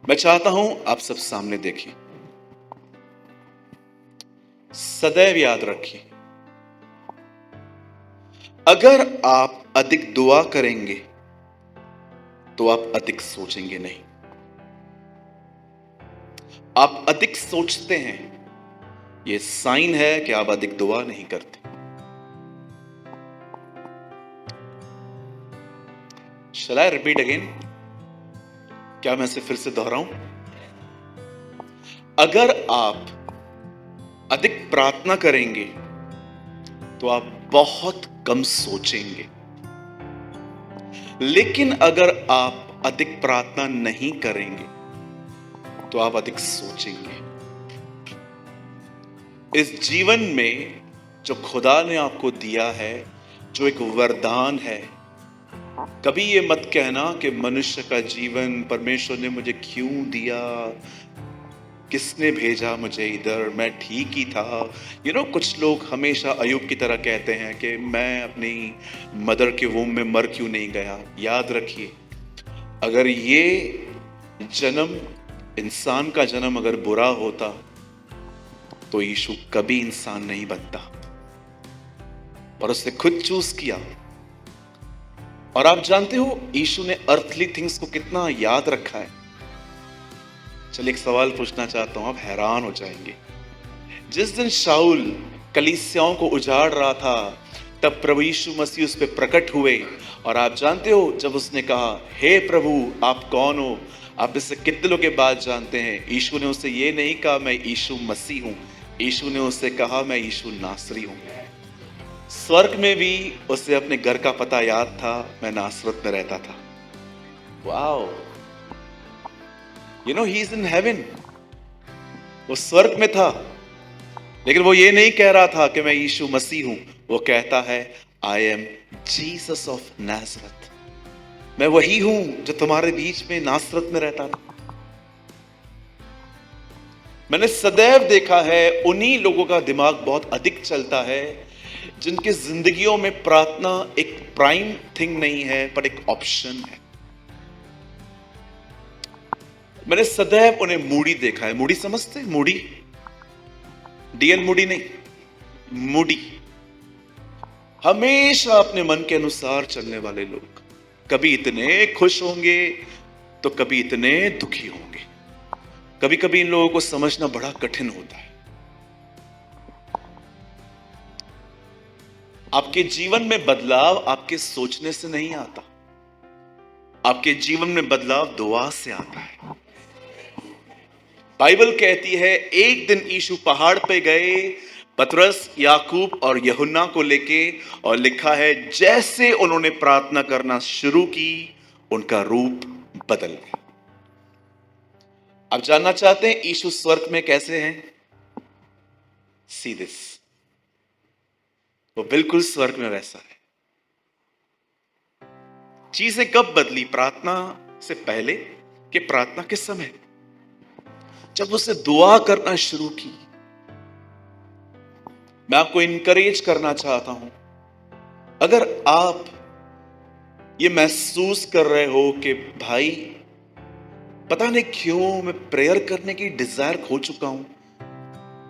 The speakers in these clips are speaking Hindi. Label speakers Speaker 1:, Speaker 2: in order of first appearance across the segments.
Speaker 1: मैं चाहता हूं आप सब सामने देखिए, सदैव याद रखिए, अगर आप अधिक दुआ करेंगे तो आप अधिक सोचेंगे नहीं। आप अधिक सोचते हैं, यह साइन है कि आप अधिक दुआ नहीं करते। Shall I repeat again? क्या मैं इसे फिर से दोहराऊं? अगर आप अधिक प्रार्थना करेंगे तो आप बहुत कम सोचेंगे, लेकिन अगर आप अधिक प्रार्थना नहीं करेंगे तो आप अधिक सोचेंगे। इस जीवन में जो खुदा ने आपको दिया है, जो एक वरदान है, कभी ये मत कहना कि मनुष्य का जीवन परमेश्वर ने मुझे क्यों दिया, किसने भेजा मुझे इधर, मैं ठीक ही था। कुछ लोग हमेशा अयूब की तरह कहते हैं कि मैं अपनी मदर के वूम में मर क्यों नहीं गया। याद रखिए, अगर ये जन्म, इंसान का जन्म अगर बुरा होता तो यीशु कभी इंसान नहीं बनता, पर उसने खुद चूज किया। और आप जानते हो यीशु ने अर्थली थिंग्स को कितना याद रखा है। चलिए एक सवाल पूछना चाहता हूं, आप हैरान हो जाएंगे। जिस दिन शाऊल कलीसियाओं को उजाड़ रहा था, तब प्रभु यीशु मसीह उस पर प्रकट हुए। और आप जानते हो, जब उसने कहा, हे प्रभु आप कौन हो, आप इससे कितने लोग के बाद जानते हैं, यीशु ने उससे ये नहीं कहा मैं यीशु मसीह हूं, यीशु ने उससे कहा मैं यीशु नासरी हूं। स्वर्ग में भी उसे अपने घर का पता याद था, मैं नासरत में रहता था। Wow, he is in heaven. वो स्वर्ग में था, लेकिन वो ये नहीं कह रहा था कि मैं यीशु मसीह हूं। वो कहता है आई एम जीसस ऑफ नासरत, मैं वही हूं जो तुम्हारे बीच में नासरत में रहता था। मैंने सदैव देखा है उन्हीं लोगों का दिमाग बहुत अधिक चलता है जिनके जिंदगियों में प्रार्थना एक प्राइम थिंग नहीं है, पर एक ऑप्शन है। मैंने सदैव उन्हें मूडी देखा है। मूडी समझते हैं? मूडी, डीएल मूडी नहीं, मूडी। हमेशा अपने मन के अनुसार चलने वाले लोग, कभी इतने खुश होंगे तो कभी इतने दुखी होंगे। कभी कभी इन लोगों को समझना बड़ा कठिन होता है। आपके जीवन में बदलाव आपके सोचने से नहीं आता, आपके जीवन में बदलाव दुआ से आता है। बाइबल कहती है एक दिन यीशु पहाड़ पे गए, पतरस, याकूब और यूहन्ना को लेके, और लिखा है जैसे उन्होंने प्रार्थना करना शुरू की उनका रूप बदल गया। आप जानना चाहते हैं यीशु स्वर्ग में कैसे हैं? सी दिस, वो बिल्कुल स्वर्ग में वैसा है। चीजें कब बदली? प्रार्थना से पहले कि प्रार्थना के समय? जब उसने दुआ करना शुरू की। मैं आपको इनकरेज करना चाहता हूं, अगर आप ये महसूस कर रहे हो कि भाई पता नहीं क्यों मैं प्रेयर करने की डिजायर खो चुका हूं।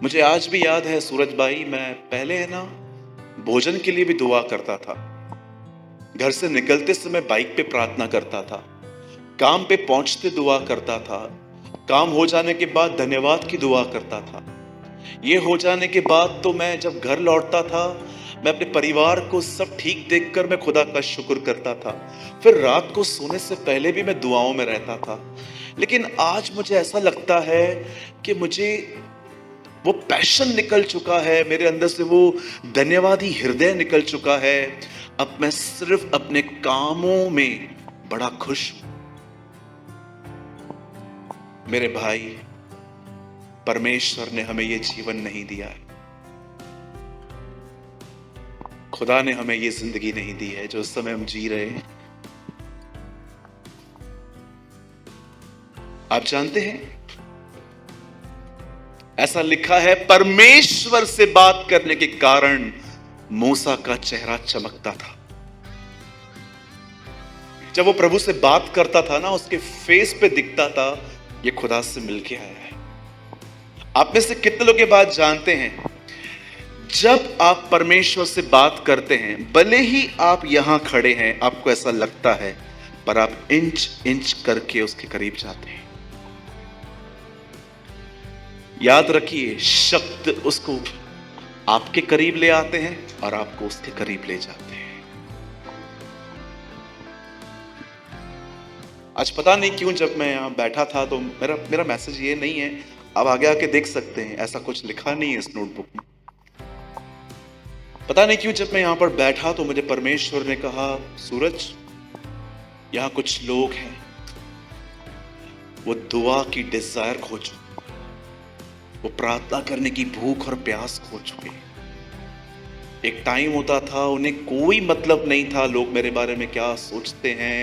Speaker 1: मुझे आज भी याद है सूरज भाई, मैं पहले है ना भोजन के लिए भी दुआ करता था, घर से निकलते समय बाइक पे प्रार्थना करता था, काम पे पहुंचते दुआ करता था, काम हो जाने के बाद धन्यवाद की दुआ करता था। ये हो जाने के बाद तो मैं जब घर लौटता था, मैं अपने परिवार को सब ठीक देखकर मैं खुदा का शुक्र करता था। फिर रात को सोने से पहले भी मैं दुआओं में रहता था। लेकिन आज मुझे ऐसा लगता है कि मुझे वो पैशन निकल चुका है, मेरे अंदर से वो धन्यवादी हृदय निकल चुका है। अब मैं सिर्फ अपने कामों में बड़ा खुश हूं। मेरे भाई, परमेश्वर ने हमें यह जीवन नहीं दिया है, खुदा ने हमें यह जिंदगी नहीं दी है जो उस समय हम जी रहे हैं। आप जानते हैं, ऐसा लिखा है परमेश्वर से बात करने के कारण मूसा का चेहरा चमकता था। जब वो प्रभु से बात करता था ना, उसके फेस पे दिखता था ये खुदा से मिलके आया है। आप में से कितने लोग ये बात जानते हैं, जब आप परमेश्वर से बात करते हैं, भले ही आप यहां खड़े हैं, आपको ऐसा लगता है, पर आप इंच इंच करके उसके करीब जाते हैं। याद रखिए, शब्द उसको आपके करीब ले आते हैं और आपको उसके करीब ले जाते हैं। आज पता नहीं क्यों जब मैं यहां बैठा था तो मेरा मैसेज ये नहीं है, आप आगे आके देख सकते हैं, ऐसा कुछ लिखा नहीं है इस नोटबुक में। पता नहीं क्यों जब मैं यहां पर बैठा तो मुझे परमेश्वर ने कहा, सूरज, यहां कुछ लोग हैं, वो दुआ की डिजायर खो चुके, वो प्रार्थना करने की भूख और प्यास खो चुके। एक टाइम होता था उन्हें कोई मतलब नहीं था लोग मेरे बारे में क्या सोचते हैं,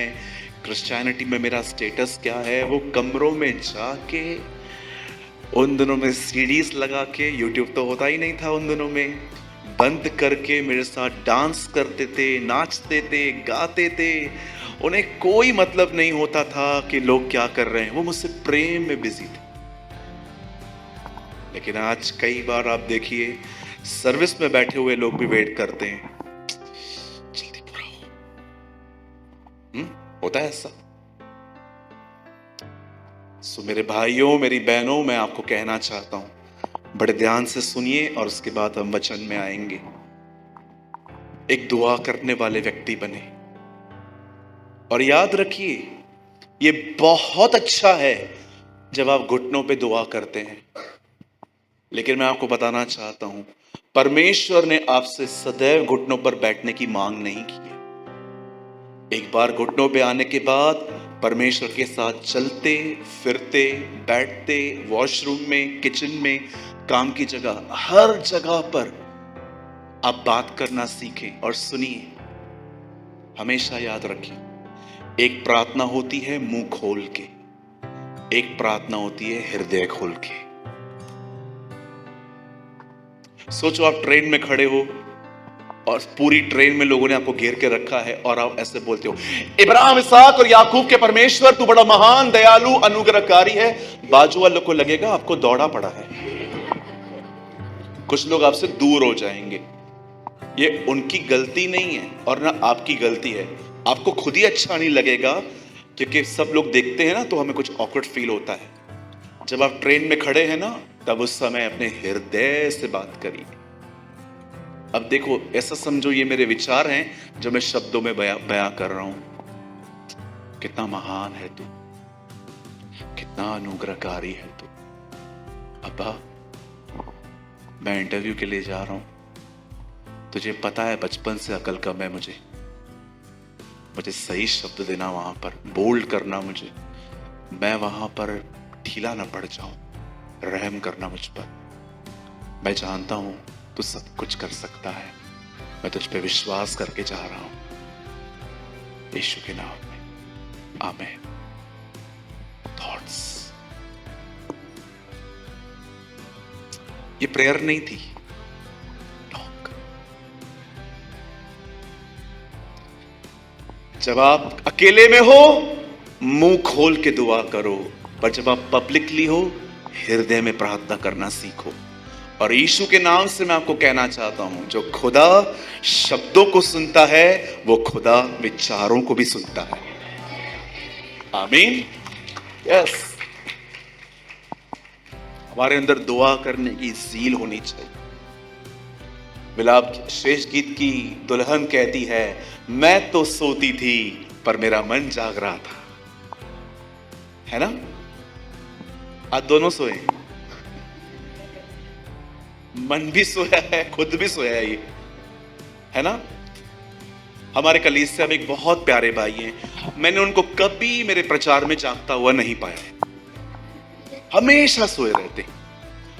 Speaker 1: क्रिश्चियनिटी में मेरा स्टेटस क्या है। वो कमरों में जाके, उन दिनों में सीडीज लगा के, यूट्यूब तो होता ही नहीं था उन दिनों में, बंद करके मेरे साथ डांस करते थे, नाचते थे, गाते थे। उन्हें कोई मतलब नहीं होता था कि लोग क्या कर रहे हैं, वो मुझसे प्रेम में बिजी थे। लेकिन आज कई बार आप देखिए, सर्विस में बैठे हुए लोग भी वेट करते हैं, जल्दी पूरा हो। होता है ऐसा। सो मेरे भाइयों, मेरी बहनों, मैं आपको कहना चाहता हूं, बड़े ध्यान से सुनिए और उसके बाद हम वचन में आएंगे। एक दुआ करने वाले व्यक्ति बने और याद रखिए, ये बहुत अच्छा है जब आप घुटनों पे दुआ करते हैं, लेकिन मैं आपको बताना चाहता हूं, परमेश्वर ने आपसे सदैव घुटनों पर बैठने की मांग नहीं की है। एक बार घुटनों पे आने के बाद परमेश्वर के साथ चलते फिरते, बैठते, वॉशरूम में, किचन में, काम की जगह, हर जगह पर आप बात करना सीखें और सुनिए। हमेशा याद रखिए, एक प्रार्थना होती है मुंह खोल के, एक प्रार्थना होती है हृदय खोल के। सोचो, आप ट्रेन में खड़े हो और पूरी ट्रेन में लोगों ने आपको घेर के रखा है और आप ऐसे बोलते हो, इब्राहिम, इसहाक और याकूब के परमेश्वर, तू बड़ा महान, दयालु, अनुग्रहकारी है। बाजू वालों को लगेगा आपको दौड़ा पड़ा है। कुछ लोग आपसे दूर हो जाएंगे। ये उनकी गलती नहीं है और ना आपकी गलती है, आपको खुद ही अच्छा नहीं लगेगा, क्योंकि सब लोग देखते हैं ना, तो हमें कुछ ऑकवर्ड फील होता है। जब आप ट्रेन में खड़े हैं ना, तब उस समय अपने हृदय से बात करिए। अब देखो, ऐसा समझो ये मेरे विचार हैं जो मैं शब्दों में बयां कर रहा हूं। कितना महान है तू, कितना अनुग्रहकारी है तू। अब्बा, मैं इंटरव्यू के लिए जा रहा हूं, तुझे पता है बचपन से अकल कम है, मुझे सही शब्द देना, वहां पर बोल्ड करना, मुझे मैं वहां पर ढीला ना पड़ जाऊं, रहम करना मुझ पर। मैं जानता हूं तू सब कुछ कर सकता है, मैं तुझ पे विश्वास करके जा रहा हूं, यीशु के नाम में, आमीन। थॉट्स, ये प्रेयर नहीं थी, टॉक। जब आप अकेले में हो, मुंह खोल के दुआ करो, पर जब आप पब्लिकली हो, हृदय में प्रार्थना करना सीखो। और यीशु के नाम से मैं आपको कहना चाहता हूं, जो खुदा शब्दों को सुनता है, वो खुदा विचारों को भी सुनता है। आमीन। यस, हमारे अंदर दुआ करने की ज़ील होनी चाहिए। विलाप श्रेष्ठ गीत की दुल्हन कहती है, मैं तो सोती थी पर मेरा मन जाग रहा था, है ना? आज दोनों सोए, मन भी सोया है, खुद भी सोया है, ये है ना? हमारे कलीसिया में एक बहुत प्यारे भाई हैं, मैंने उनको कभी मेरे प्रचार में जागता हुआ नहीं पाया है, हमेशा सोए रहते हैं।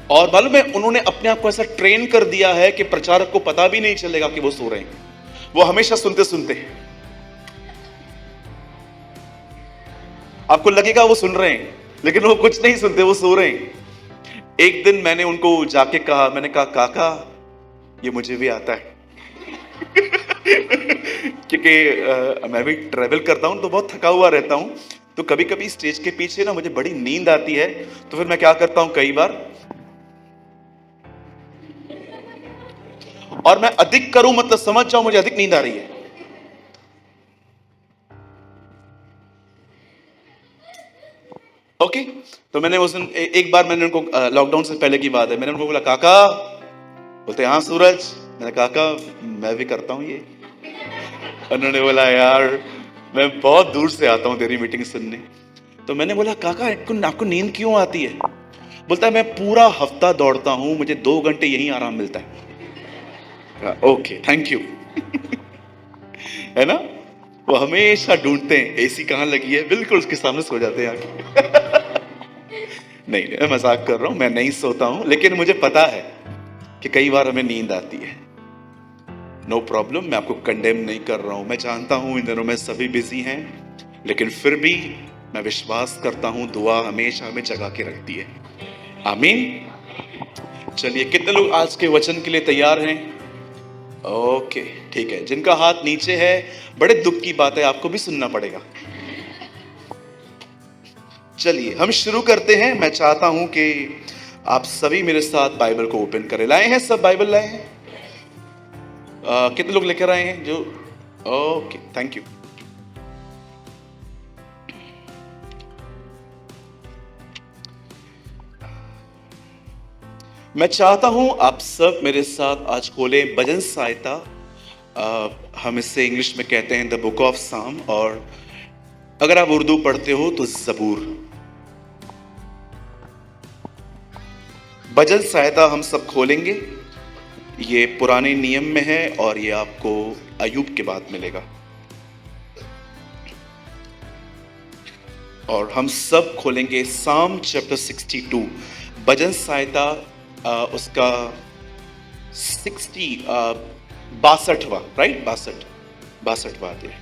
Speaker 1: और मालूम है, उन्होंने अपने आप को ऐसा ट्रेन कर दिया है कि प्रचारक को पता भी नहीं चलेगा कि वो सो रहे हैं। वो हमेशा सुनते सुनते, आपको लगेगा वो सुन रहे हैं, लेकिन वो कुछ नहीं सुनते, वो सो रहे हैं। एक दिन मैंने उनको जाके कहा, मैंने कहा, काका ये मुझे भी आता है क्योंकि मैं भी ट्रैवल करता हूं तो बहुत थका हुआ रहता हूं, तो कभी कभी स्टेज के पीछे ना मुझे बड़ी नींद आती है, तो फिर मैं क्या करता हूं कई बार, और मैं अधिक करूं मतलब समझ जाओ मुझे अधिक नींद आ रही है। ओके, तो मैंने उस दिन एक बार मैंने उनको, लॉकडाउन से पहले की बात है, मैंने उनको बोला काका, बोलते हाँ सूरज, मैंने काका मैं भी करता हूं ये। उन्होंने बोला यार मैं बहुत दूर से आता हूं तेरी मीटिंग सुनने। तो मैंने बोला काका आपको नींद क्यों आती है? बोलता है मैं पूरा हफ्ता दौड़ता हूं, मुझे 2 घंटे यहीं आराम मिलता है। Okay thank you. है ना, वो हमेशा ढूंढते हैं एसी कहाँ लगी है, बिल्कुल उसके सामने सो जाते हैं आके। नहीं मैं मजाक कर रहा हूं, मैं नहीं सोता हूं, लेकिन मुझे पता है कि कई बार हमें नींद आती है। नो प्रॉब्लम, मैं आपको कंडेम नहीं कर रहा हूं, मैं जानता हूं इन दिनों में सभी बिजी हैं, लेकिन फिर भी मैं विश्वास करता हूं दुआ हमेशा हमें जगा के रखती है। आमीन। चलिए कितने लोग आज के वचन के लिए तैयार हैं? ओके ठीक है, जिनका हाथ नीचे है बड़े दुख की बात है, आपको भी सुनना पड़ेगा। चलिए हम शुरू करते हैं। मैं चाहता हूं कि आप सभी मेरे साथ बाइबल को ओपन करें। लाए हैं सब बाइबल लाए हैं? कितने लोग लेकर आए हैं जो? Okay thank you. मैं चाहता हूं आप सब मेरे साथ आज खोलें भजन सहायता, हम इससे इंग्लिश में कहते हैं द बुक ऑफ साम, और अगर आप उर्दू पढ़ते हो तो जबूर। भजन सहायता हम सब खोलेंगे, ये पुराने नियम में है और ये आपको अयूब के बाद मिलेगा। और हम सब खोलेंगे साम चैप्टर 62, भजन सहायता उसका 62वां, राइट, 62वां अध्याय।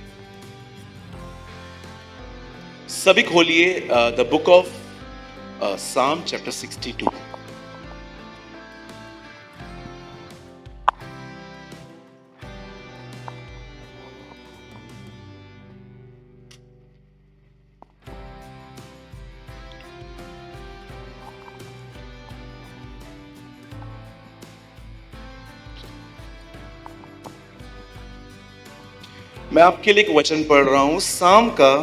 Speaker 1: सभी खोलिए द बुक ऑफ साम चैप्टर 62। मैं आपके लिए एक वचन पढ़ रहा हूं, साम का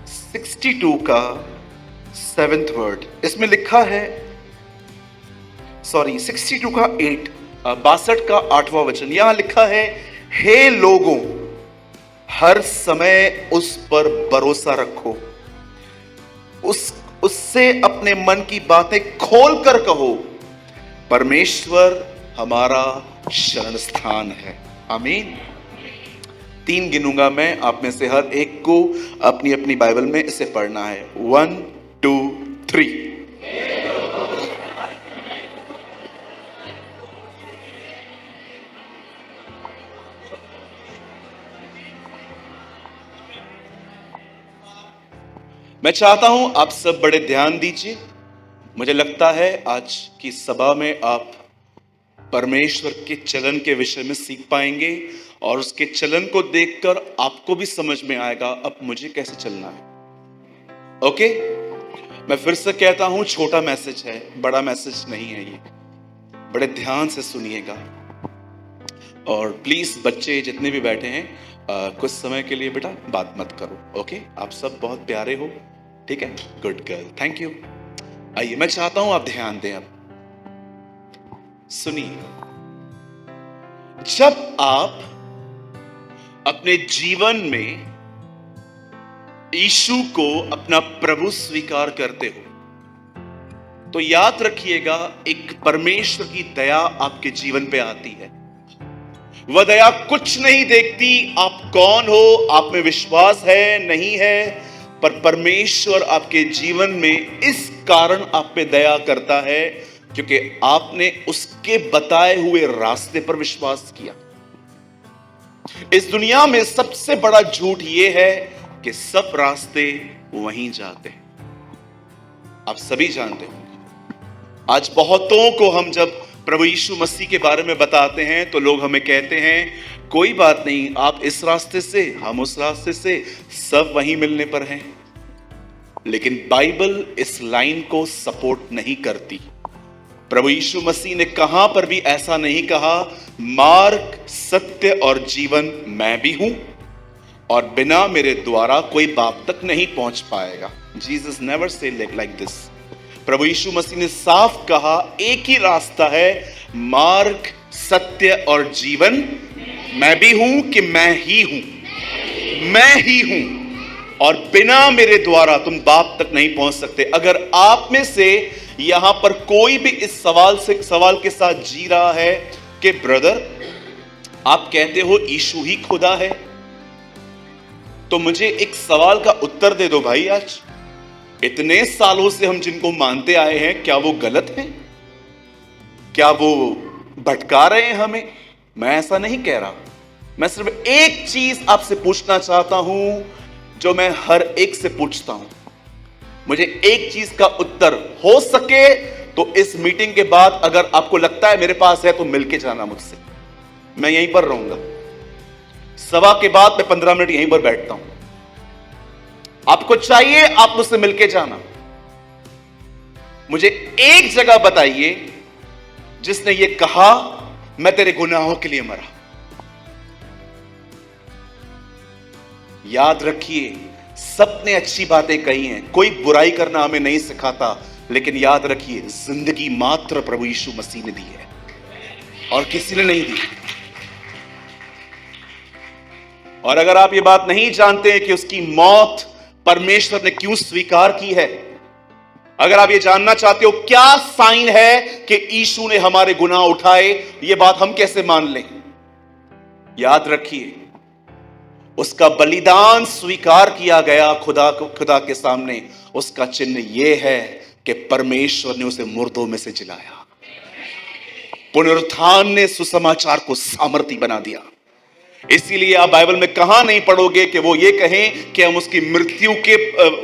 Speaker 1: 62 का 7th वर्ड। इसमें लिखा है, सॉरी 62 का 8, 62 का 8वां वचन। यहां लिखा है, हे लोगों हर समय उस पर भरोसा रखो, उससे अपने मन की बातें खोल कर कहो, परमेश्वर हमारा शरण स्थान है। आमीन। 3 गिनूंगा मैं, आप में से हर एक को अपनी अपनी बाइबल में इसे पढ़ना है। 1 2 3। मैं चाहता हूं आप सब बड़े ध्यान दीजिए। मुझे लगता है आज की सभा में आप परमेश्वर के चलन के विषय में सीख पाएंगे और उसके चलन को देखकर आपको भी समझ में आएगा अब मुझे कैसे चलना है। ओके, मैं फिर से कहता हूं, छोटा मैसेज है, बड़ा मैसेज नहीं है ये। बड़े ध्यान से सुनिएगा। और प्लीज बच्चे जितने भी बैठे हैं कुछ समय के लिए बेटा बात मत करो। ओके, आप सब बहुत प्यारे हो, ठीक है, गुड गर्ल, थैंक यू। आइए मैं चाहता हूं आप ध्यान दें। अब सुनिए, जब आप अपने जीवन में यीशु को अपना प्रभु स्वीकार करते हो तो याद रखिएगा एक परमेश्वर की दया आपके जीवन पे आती है। वह दया कुछ नहीं देखती आप कौन हो, आप में विश्वास है नहीं है, पर परमेश्वर आपके जीवन में इस कारण आप पे दया करता है क्योंकि आपने उसके बताए हुए रास्ते पर विश्वास किया। इस दुनिया में सबसे बड़ा झूठ यह है कि सब रास्ते वहीं जाते हैं। आप सभी जानते होंगे, आज बहुतों को हम जब प्रभु यीशु मसीह के बारे में बताते हैं तो लोग हमें कहते हैं कोई बात नहीं, आप इस रास्ते से, हम उस रास्ते से, सब वहीं मिलने पर हैं। लेकिन बाइबल इस लाइन को सपोर्ट नहीं करती। प्रभु यीशु मसीह ने कहां पर भी ऐसा नहीं कहा, मार्ग, सत्य और जीवन मैं भी हूं और बिना मेरे द्वारा कोई बाप तक नहीं पहुंच पाएगा। Jesus never said like this. प्रभु यीशु मसीह ने साफ कहा, एक ही रास्ता है, मार्ग, सत्य और जीवन मैं भी हूं कि मैं ही हूं, मैं ही हूं और बिना मेरे द्वारा तुम बाप तक नहीं पहुंच सकते। अगर आप में से यहां पर कोई भी इस सवाल के साथ जी रहा है कि ब्रदर आप कहते हो यीशु ही खुदा है, तो मुझे एक सवाल का उत्तर दे दो भाई। आज इतने सालों से हम जिनको मानते आए हैं, क्या वो गलत हैं? क्या वो भटका रहे हैं हमें? मैं ऐसा नहीं कह रहा। मैं सिर्फ एक चीज आपसे पूछना चाहता हूं, जो मैं हर एक से पूछता हूं। मुझे एक चीज का उत्तर हो सके तो इस मीटिंग के बाद अगर आपको लगता है मेरे पास है तो मिलके जाना मुझसे। मैं यहीं पर रहूंगा। सभा के बाद मैं 15 मिनट यहीं पर बैठता हूं। आपको चाहिए आप मुझसे मिलके जाना। मुझे एक जगह बताइए जिसने ये कहा मैं तेरे गुनाहों के लिए मरा। याद रखिए, सबने अच्छी बातें कही हैं, कोई बुराई करना हमें नहीं सिखाता, लेकिन याद रखिए जिंदगी मात्र प्रभु यीशु मसीह ने दी है और किसी ने नहीं दी। और अगर आप ये बात नहीं जानते कि उसकी मौत परमेश्वर ने क्यों स्वीकार की है, अगर आप ये जानना चाहते हो क्या साइन है कि यीशु ने हमारे गुनाह उठाए, ये बात हम कैसे मान लें? याद रखिए, उसका बलिदान स्वीकार किया गया खुदा के सामने। उसका चिन्ह यह है कि परमेश्वर ने उसे मुर्दों में से जिलाया। पुनरुत्थान ने सुसमाचार को सामर्थी बना दिया। इसीलिए आप बाइबल में कहां नहीं पढ़ोगे कि वो ये कहें कि हम उसकी मृत्यु के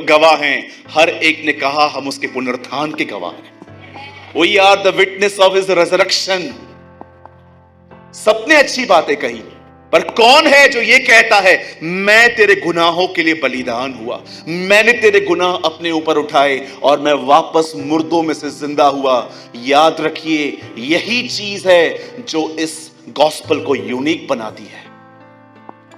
Speaker 1: गवाह हैं। हर एक ने कहा हम उसके पुनरुत्थान के गवाह हैं। We are the witness of his resurrection. सबने अच्छी बातें कही, पर कौन है जो ये कहता है मैं तेरे गुनाहों के लिए बलिदान हुआ, मैंने तेरे गुनाह अपने ऊपर उठाए और मैं वापस मुर्दों में से जिंदा हुआ? याद रखिए, यही चीज है जो इस गॉस्पेल को यूनिक बनाती है।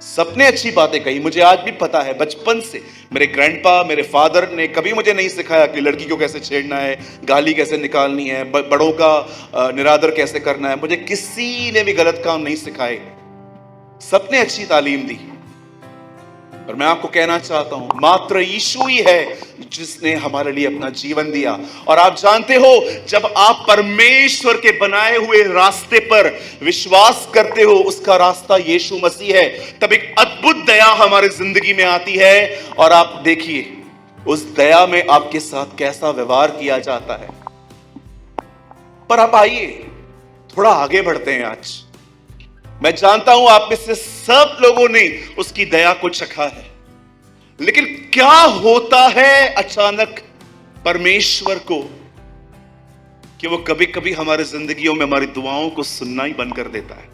Speaker 1: सबने अच्छी बातें कही, मुझे आज भी पता है, बचपन से मेरे ग्रैंडपा, मेरे फादर ने कभी मुझे नहीं सिखाया कि लड़की को कैसे छेड़ना है, गाली कैसे निकालनी है, बड़ों का निरादर कैसे करना है। मुझे किसी ने भी गलत काम नहीं सिखाए, सबने अच्छी तालीम दी। और मैं आपको कहना चाहता हूं, मात्र यीशु ही है जिसने हमारे लिए अपना जीवन दिया। और आप जानते हो, जब आप परमेश्वर के बनाए हुए रास्ते पर विश्वास करते हो, उसका रास्ता यीशु मसीह है, तब एक अद्भुत दया हमारी जिंदगी में आती है। और आप देखिए उस दया में आपके साथ कैसा व्यवहार किया जाता है। पर आप आइए थोड़ा आगे बढ़ते हैं। आज मैं जानता हूं आप में से सब लोगों ने उसकी दया को चखा है, लेकिन क्या होता है अचानक परमेश्वर को कि वो कभी कभी हमारे जिंदगियों में हमारी दुआओं को सुनना ही बंद कर देता है,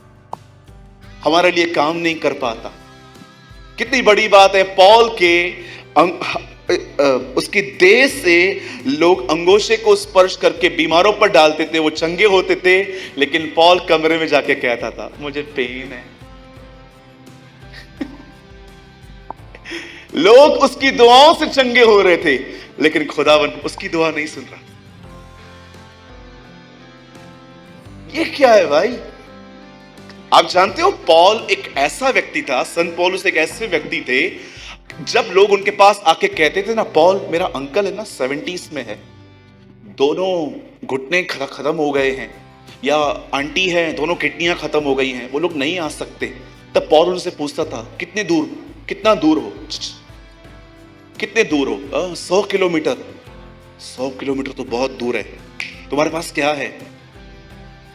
Speaker 1: हमारे लिए काम नहीं कर पाता। कितनी बड़ी बात है, पौल के उसकी देह से लोग अंगोशे को स्पर्श करके बीमारों पर डालते थे, वो चंगे होते थे, लेकिन पौल कमरे में जाके कहता था मुझे पेन है। लोग उसकी दुआओं से चंगे हो रहे थे, लेकिन खुदावन उसकी दुआ नहीं सुन रहा। ये क्या है भाई? आप जानते हो पौल एक ऐसा व्यक्ति था, संत पौलुस एक ऐसे व्यक्ति थे, जब लोग उनके पास आके कहते थे ना, पौल मेरा अंकल है ना 70s में है, दोनों घुटने खत्म हो गए हैं, या आंटी है दोनों किडनियां खत्म हो गई हैं, वो लोग नहीं आ सकते। तब पौल उनसे पूछता था कितना दूर हो, कितने दूर हो? 100 किलोमीटर। 100 किलोमीटर तो बहुत दूर है, तुम्हारे पास क्या है?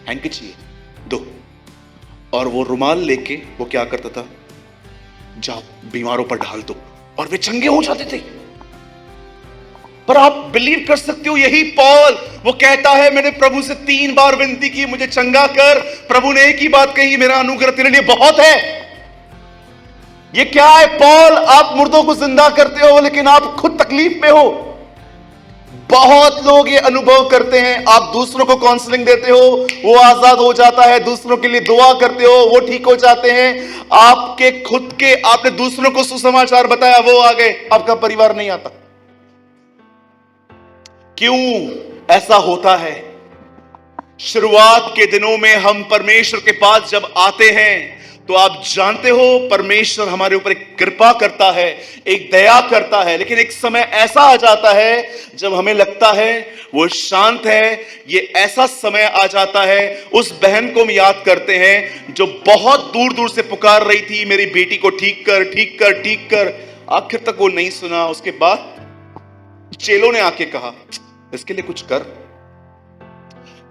Speaker 1: हैंकी दो। और वो रुमाल लेके वो क्या करता था, जाओ बीमारों पर ढाल दो, और वे चंगे हो जाते थे। पर आप बिलीव कर सकते हो, यही पॉल वो कहता है मैंने प्रभु से 3 बार विनती की मुझे चंगा कर, प्रभु ने एक ही बात कही, मेरा अनुग्रह तेरे लिए बहुत है। ये क्या है पॉल, आप मुर्दों को जिंदा करते हो लेकिन आप खुद तकलीफ में हो। बहुत लोग ये अनुभव करते हैं, आप दूसरों को काउंसलिंग देते हो वो आजाद हो जाता है, दूसरों के लिए दुआ करते हो वो ठीक हो जाते हैं, आपके खुद के आपने दूसरों को सुसमाचार बताया वो आ गए, आपका परिवार नहीं आता। क्यों ऐसा होता है? शुरुआत के दिनों में हम परमेश्वर के पास जब आते हैं तो आप जानते हो परमेश्वर हमारे ऊपर एक कृपा करता है, एक दया करता है, लेकिन एक समय ऐसा आ जाता है जब हमें लगता है वो शांत है। ये ऐसा समय आ जाता है, उस बहन को हम याद करते हैं जो बहुत दूर दूर से पुकार रही थी मेरी बेटी को ठीक कर ठीक कर ठीक कर, आखिर तक वो नहीं सुना। उसके बाद चेलों ने आके कहा इसके लिए कुछ कर।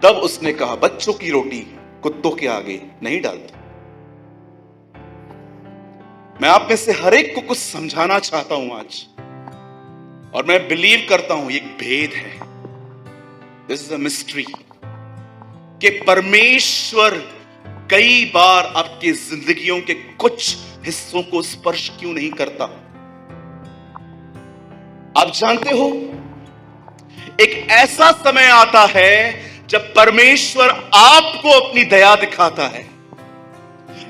Speaker 1: तब उसने कहा बच्चों की रोटी कुत्तों के आगे नहीं डालती। मैं आप में से हर एक को कुछ समझाना चाहता हूं आज, और मैं बिलीव करता हूं एक भेद है, दिस इज अ मिस्ट्री, कि परमेश्वर कई बार आपकी जिंदगियों के कुछ हिस्सों को स्पर्श क्यों नहीं करता। आप जानते हो एक ऐसा समय आता है जब परमेश्वर आपको अपनी दया दिखाता है,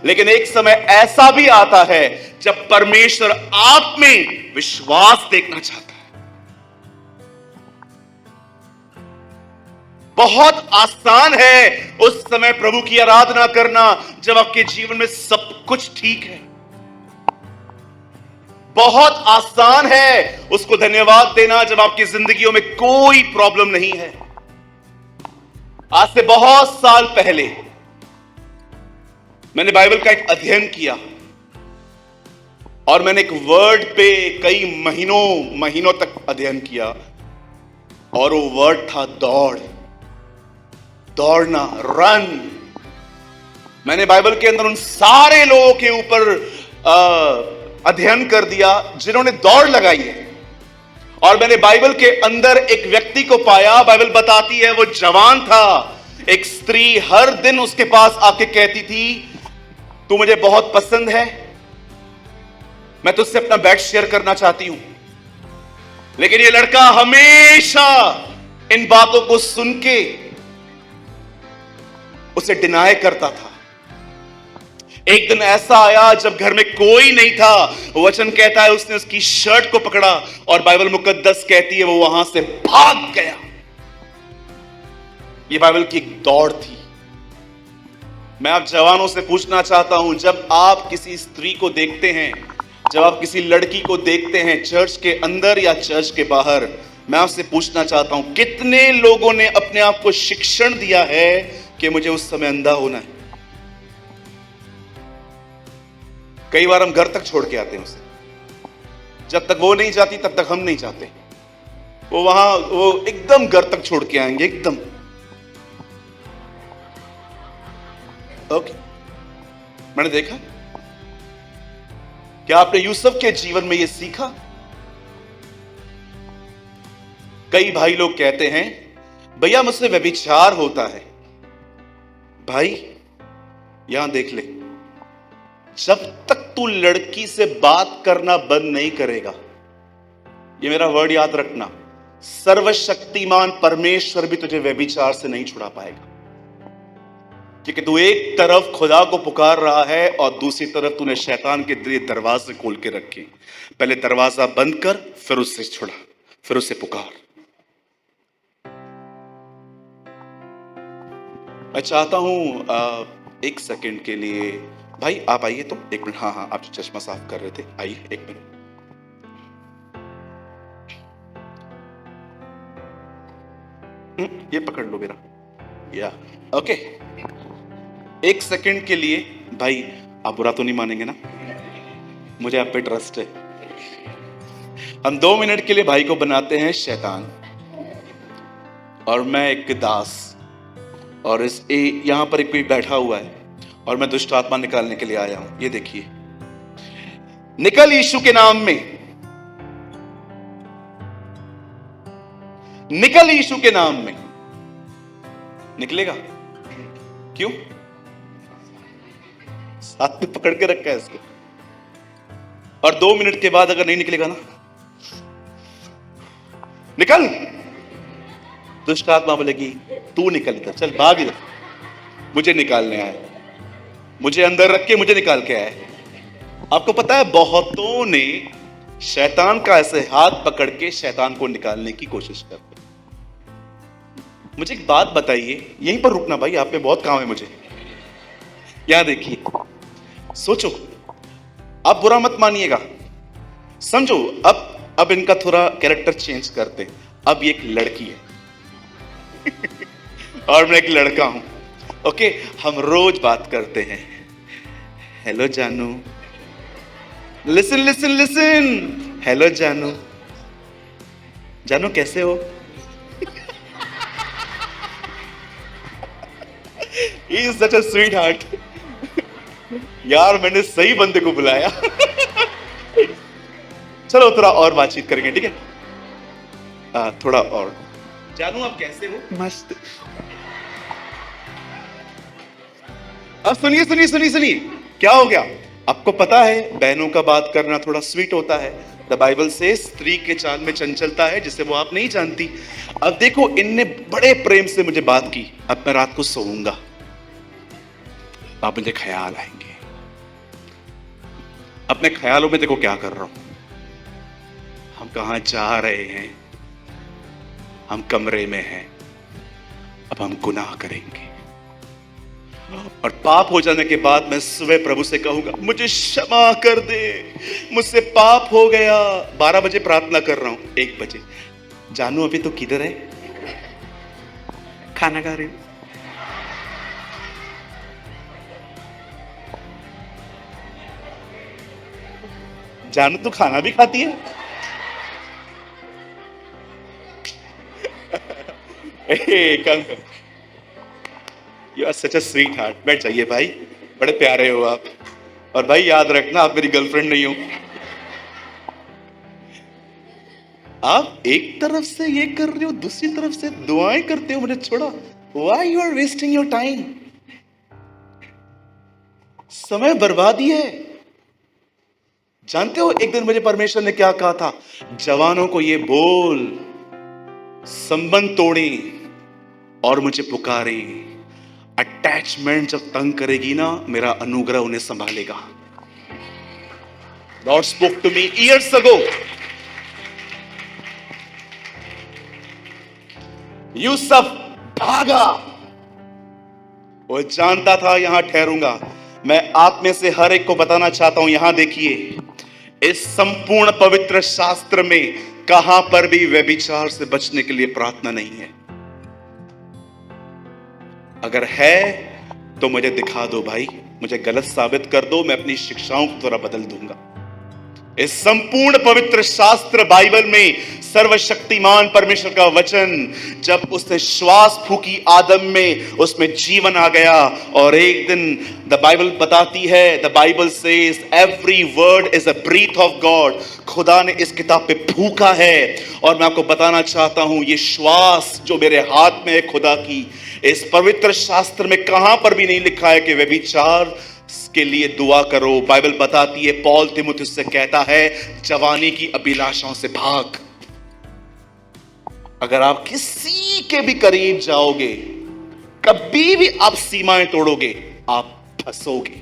Speaker 1: लेकिन एक समय ऐसा भी आता है जब परमेश्वर आप में विश्वास देखना चाहता है। बहुत आसान है उस समय प्रभु की आराधना करना जब आपके जीवन में सब कुछ ठीक है। बहुत आसान है उसको धन्यवाद देना जब आपकी जिंदगियों में कोई प्रॉब्लम नहीं है। आज से बहुत साल पहले मैंने बाइबल का एक अध्ययन किया और मैंने एक वर्ड पे कई महीनों तक अध्ययन किया, और वो वर्ड था दौड़, दौड़ना, रन। मैंने बाइबल के अंदर उन सारे लोगों के ऊपर अध्ययन कर दिया जिन्होंने दौड़ लगाई है, और मैंने बाइबल के अंदर एक व्यक्ति को पाया। बाइबल बताती है वो जवान था, एक स्त्री हर दिन उसके पास आके कहती थी तू मुझे बहुत पसंद है, मैं तुझसे अपना बेड शेयर करना चाहती हूं। लेकिन ये लड़का हमेशा इन बातों को सुन के उसे डिनाय करता था। एक दिन ऐसा आया जब घर में कोई नहीं था, वचन कहता है उसने उसकी शर्ट को पकड़ा और बाइबल मुकद्दस कहती है वो वहां से भाग गया। ये बाइबल की एक दौड़ थी। मैं आप जवानों से पूछना चाहता हूं, जब आप किसी स्त्री को देखते हैं, जब आप किसी लड़की को देखते हैं चर्च के अंदर या चर्च के बाहर, मैं आपसे पूछना चाहता हूं कितने लोगों ने अपने आप को शिक्षण दिया है कि मुझे उस समय अंधा होना है। कई बार हम घर तक छोड़ के आते हैं उसे, जब तक वो नहीं जाती तब तक हम नहीं जाते। वो एकदम घर तक छोड़ के आएंगे एकदम। ओके, मैंने देखा, क्या आपने यूसुफ के जीवन में यह सीखा? कई भाई लोग कहते हैं भैया मुझसे व्यभिचार होता है। भाई यहां देख ले, जब तक तू लड़की से बात करना बंद नहीं करेगा, ये मेरा वर्ड याद रखना, सर्वशक्तिमान परमेश्वर भी तुझे व्यभिचार से नहीं छुड़ा पाएगा। क्योंकि तू एक तरफ खुदा को पुकार रहा है और दूसरी तरफ तूने शैतान के लिए दरवाजे खोल के रखे। पहले दरवाजा बंद कर, फिर उससे छुड़ा, फिर उससे पुकार। मैं चाहता हूं एक सेकंड के लिए, भाई आप आइए तो, एक मिनट। हाँ, आप चश्मा साफ कर रहे थे, आइए एक मिनट। ये पकड़ लो मेरा, या ओके। एक सेकंड के लिए भाई, आप बुरा तो नहीं मानेंगे ना? मुझे आप पे ट्रस्ट है। हम 2 मिनट के लिए भाई को बनाते हैं शैतान, और मैं एक दास, और यहां पर एक कोई बैठा हुआ है और मैं दुष्ट आत्मा निकालने के लिए आया हूं। ये देखिए, निकल यीशु के नाम में। निकल यीशु के नाम में। निकलेगा? क्यों? साथ में पकड़ के रखा है इसको। और 2 मिनट के बाद अगर नहीं निकलेगा ना, निकल, दुष्ट आत्मा बोलेगी तू निकल इधर, चल भाग इधर, मुझे निकालने आया, मुझे अंदर रख के मुझे निकाल के आया। आपको पता है बहुतों ने शैतान का ऐसे हाथ पकड़ के शैतान को निकालने की कोशिश करते। मुझे एक बात बताइए, यहीं पर रुकना भाई, आप पे बहुत काम है मुझे। यहां देखिए, सोचो, आप बुरा मत मानिएगा, समझो। अब इनका थोड़ा कैरेक्टर चेंज करते। अब ये एक लड़की है और मैं एक लड़का हूं। ओके, हम रोज बात करते हैं। हेलो जानू, लिसन लिसन लिसन, हेलो जानू, जानू कैसे हो? He is such a sweetheart. यार मैंने सही बंदे को बुलाया। चलो थोड़ा और बातचीत करेंगे, ठीक है? थोड़ा और। जानू आप कैसे हो? मस्त। अब सुनिए सुनिए सुनिए सुनिए, क्या हो गया? आपको पता है बहनों का बात करना थोड़ा स्वीट होता है। द बाइबल से स्त्री के चाल में चंचलता है जिसे वो आप नहीं जानती। अब देखो, इनने बड़े प्रेम से मुझे बात की। अब मैं रात को सोऊंगा, अब मुझे ख्याल आएंगे। अपने ख्यालों में देखो क्या कर रहा हूं, हम कहां जा रहे हैं, हम कमरे में हैं, अब हम गुनाह करेंगे और पाप हो जाने के बाद मैं सुबह प्रभु से कहूंगा मुझे क्षमा कर दे, मुझसे पाप हो गया। 12 बजे प्रार्थना कर रहा हूं, 1 बजे, जानू अभी तो किधर है? खाना खा रही हूं। जानू तू खाना भी खाती है? You are such a sweetheart. बैठ जाइए भाई, बड़े प्यारे हो आप। और भाई याद रखना, आप मेरी गर्लफ्रेंड नहीं हो। आप एक तरफ से ये कर रहे हो, दूसरी तरफ से दुआएं करते हो मुझे छोड़ा। Why you are wasting your time? समय बर्बादी है। जानते हो एक दिन मुझे परमेश्वर ने क्या कहा था? जवानों को ये बोल, संबंध तोड़ें और मुझे पुकारें। अटैचमेंट जब तंग करेगी ना, मेरा अनुग्रह उन्हें संभालेगा। Lord spoke to me years ago. Yusuf भागा, वो जानता था यहां ठहरूंगा। मैं आप में से हर एक को बताना चाहता हूं, यहां देखिए, इस संपूर्ण पवित्र शास्त्र में कहां पर भी व्यभिचार से बचने के लिए प्रार्थना नहीं है। अगर है तो मुझे दिखा दो भाई, मुझे गलत साबित कर दो, मैं अपनी शिक्षाओं को थोड़ा बदल दूंगा। इस संपूर्ण पवित्र शास्त्र बाइबल में सर्वशक्तिमान परमेश्वर का वचन जब उसने श्वास फूकी आदम में, उसमें जीवन आ गया। और एक दिन द बाइबल बताती है, the Bible says every word is a breath of God. खुदा ने इस किताब पे फूका है। और मैं आपको बताना चाहता हूं, ये श्वास जो मेरे हाथ में है खुदा की, इस पवित्र शास्त्र में कहां पर भी नहीं लिखा है कि व्यभिचार के लिए दुआ करो। बाइबल बताती है, पौल तीमुथियुस से कहता है, जवानी की अभिलाषाओं से भाग। अगर आप किसी के भी करीब जाओगे, कभी भी आप सीमाएं तोड़ोगे, आप फंसोगे।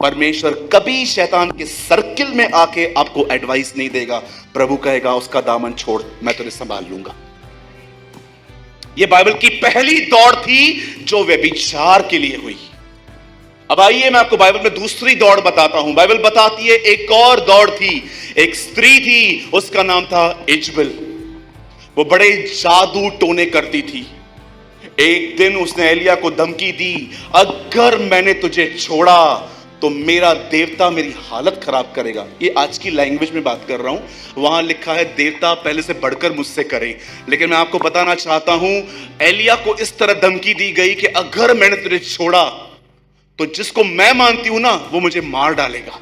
Speaker 1: परमेश्वर कभी शैतान के सर्किल में आके आपको एडवाइस नहीं देगा। प्रभु कहेगा उसका दामन छोड़, मैं तुझे संभाल लूंगा। यह बाइबल की पहली दौड़ थी जो व्यभिचार के लिए हुई। अब आइए मैं आपको बाइबल में दूसरी दौड़ बताता हूं। बाइबल बताती है एक और दौड़ थी। एक स्त्री थी, उसका नाम था इजबेल। वो बड़े जादू टोने करती थी। एक दिन उसने एलिया को धमकी दी, अगर मैंने तुझे छोड़ा तो मेरा देवता मेरी हालत खराब करेगा। ये आज की लैंग्वेज में बात कर रहा हूं। वहां लिखा है देवता पहले से बढ़कर मुझसे करे। लेकिन मैं आपको बताना चाहता हूं, एलिया को इस तरह धमकी दी गई कि अगर मैंने तुझे छोड़ा तो जिसको मैं मानती हूं ना, वो मुझे मार डालेगा।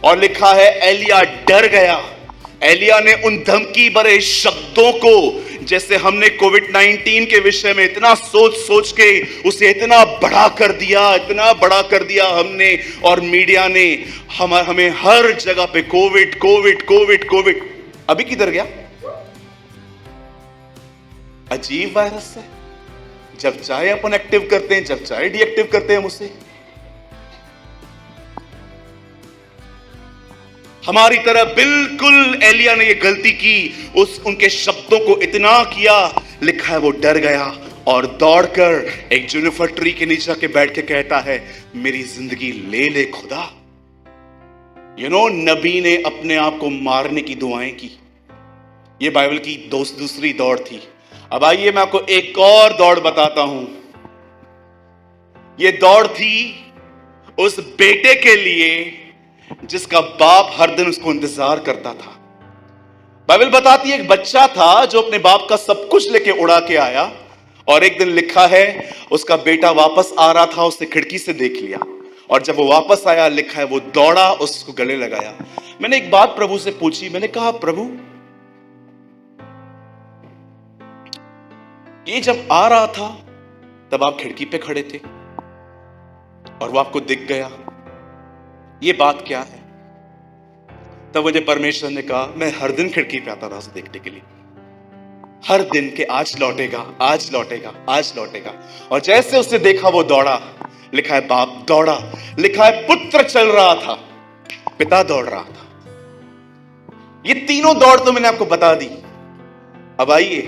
Speaker 1: और लिखा है एलिया डर गया। एलिया ने उन धमकी भरे शब्दों को जैसे हमने कोविड-19 के विषय में इतना सोच सोच के उसे इतना बड़ा कर दिया हमने, और मीडिया ने हमें हर जगह पे कोविड कोविड कोविड कोविड। अभी किधर गया? अजीब वायरस है, जब चाहे अपन एक्टिव करते हैं, जब चाहे डीएक्टिव करते हैं उसे। हमारी तरह बिल्कुल एलिया ने ये गलती की, उनके शब्दों को इतना किया, लिखा है वो डर गया और दौड़कर एक जुनिफर ट्री के नीचे के बैठ के कहता है, मेरी जिंदगी ले ले खुदा। नबी ने अपने आप को मारने की दुआएं की। ये बाइबल की दूसरी दौड़ थी। अब आइए मैं आपको एक और दौड़ बताता हूं। ये दौड़ थी उस बेटे के लिए जिसका बाप हर दिन उसको इंतजार करता था। बाइबल बताती है एक बच्चा था जो अपने बाप का सब कुछ लेके उड़ा के आया, और एक दिन लिखा है उसका बेटा वापस आ रहा था, उसने खिड़की से देख लिया, और जब वो वापस आया, लिखा है वो दौड़ा, उसको गले लगाया। मैंने एक बात प्रभु से पूछी, मैंने कहा प्रभु, ये जब आ रहा था तब आप खिड़की पे खड़े थे और वो आपको दिख गया, ये बात क्या है? तब मुझे परमेश्वर ने कहा, मैं हर दिन खिड़की पे आता था उसे देखने के लिए, हर दिन के आज लौटेगा, आज लौटेगा, आज लौटेगा। और जैसे उसने देखा वो दौड़ा, लिखा है बाप दौड़ा, लिखा है पुत्र चल रहा था, पिता दौड़ रहा था। ये तीनों दौड़ तो मैंने आपको बता दी। अब आइए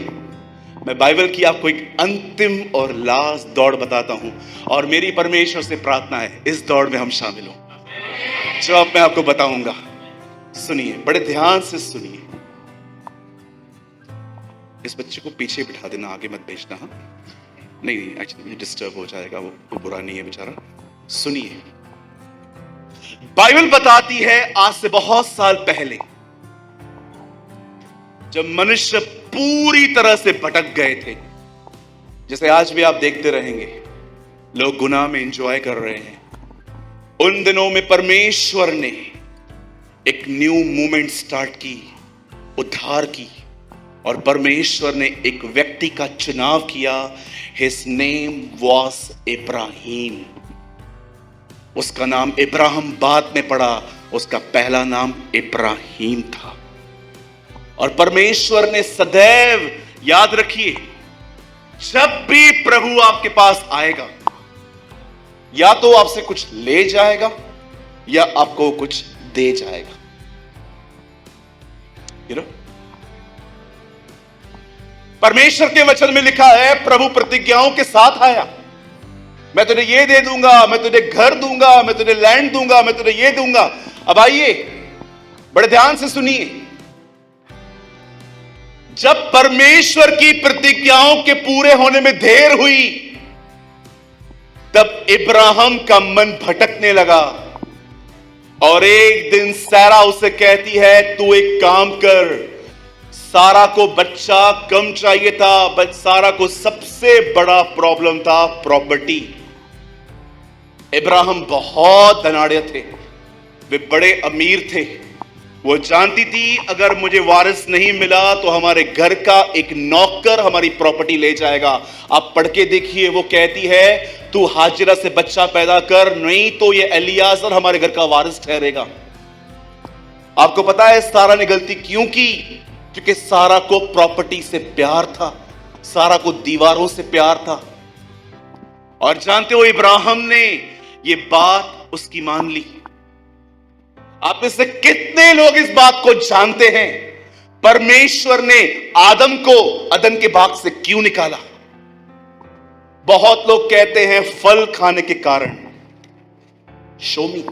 Speaker 1: मैं बाइबल की आपको एक अंतिम और लास्ट दौड़ बताता हूं, और मेरी परमेश्वर से प्रार्थना है इस दौड़ में हम शामिल हों। जो अब मैं आपको बताऊंगा, सुनिए, बड़े ध्यान से सुनिए। इस बच्चे को पीछे बिठा देना, आगे मत भेजना। हाँ, नहीं एक्चुअली डिस्टर्ब हो जाएगा, वो बुरा नहीं है बेचारा। सुनिए, बाइबल बताती है आज से बहुत साल पहले जब मनुष्य पूरी तरह से भटक गए थे, जैसे आज भी आप देखते रहेंगे लोग गुनाह में एंजॉय कर रहे हैं, उन दिनों में परमेश्वर ने एक न्यू मूवमेंट स्टार्ट की, उद्धार की, और परमेश्वर ने एक व्यक्ति का चुनाव किया। His name was Ibrahim. उसका नाम इब्राहिम बाद में पड़ा, उसका पहला नाम इब्राहिम था। और परमेश्वर ने सदैव, याद रखिए, जब भी प्रभु आपके पास आएगा, या तो आपसे कुछ ले जाएगा या आपको कुछ दे जाएगा। परमेश्वर के वचन में लिखा है, प्रभु प्रतिज्ञाओं के साथ आया, मैं तुझे ये दे दूंगा, मैं तुझे घर दूंगा, मैं तुझे लैंड दूंगा, मैं तुझे ये दूंगा। अब आइए बड़े ध्यान से सुनिए, जब परमेश्वर की प्रतिज्ञाओं के पूरे होने में देर हुई, तब इब्राहिम का मन भटकने लगा, और एक दिन सारा उसे कहती है, तू एक काम कर। सारा को बच्चा कम चाहिए था, बट सारा को सबसे बड़ा प्रॉब्लम था प्रॉपर्टी। इब्राहिम बहुत धनाढ़ थे, वे बड़े अमीर थे। वो जानती थी अगर मुझे वारिस नहीं मिला तो हमारे घर का एक नौकर हमारी प्रॉपर्टी ले जाएगा। आप पढ़ के देखिए, वो कहती है, तू हाजिरा से बच्चा पैदा कर, नहीं तो ये एलियाजर हमारे घर का वारिस ठहरेगा। आपको पता है सारा ने गलती क्यों की? क्योंकि सारा को प्रॉपर्टी से प्यार था, सारा को दीवारों से प्यार था। और जानते हो, इब्राहिम ने ये बात उसकी मान ली। आप में से कितने लोग इस बात को जानते हैं, परमेश्वर ने आदम को अदन के बाग से क्यों निकाला? बहुत लोग कहते हैं फल खाने के कारण। शो मी।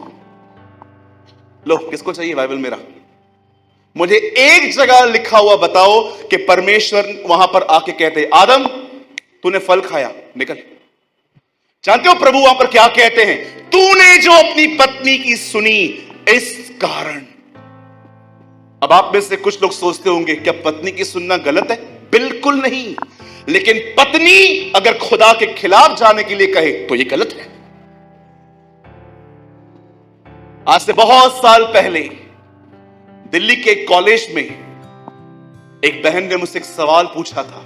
Speaker 1: लो, किसको चाहिए बाइबल मेरा? मुझे एक जगह लिखा हुआ बताओ कि परमेश्वर वहां पर आके कहते, आदम तूने फल खाया, निकल। जानते हो प्रभु वहां पर क्या कहते हैं? तूने जो अपनी पत्नी की सुनी इस कारण। अब आप में से कुछ लोग सोचते होंगे, क्या पत्नी की सुनना गलत है? बिल्कुल नहीं, लेकिन पत्नी अगर खुदा के खिलाफ जाने के लिए कहे तो यह गलत है। आज से बहुत साल पहले दिल्ली के कॉलेज में एक बहन ने मुझसे एक सवाल पूछा था,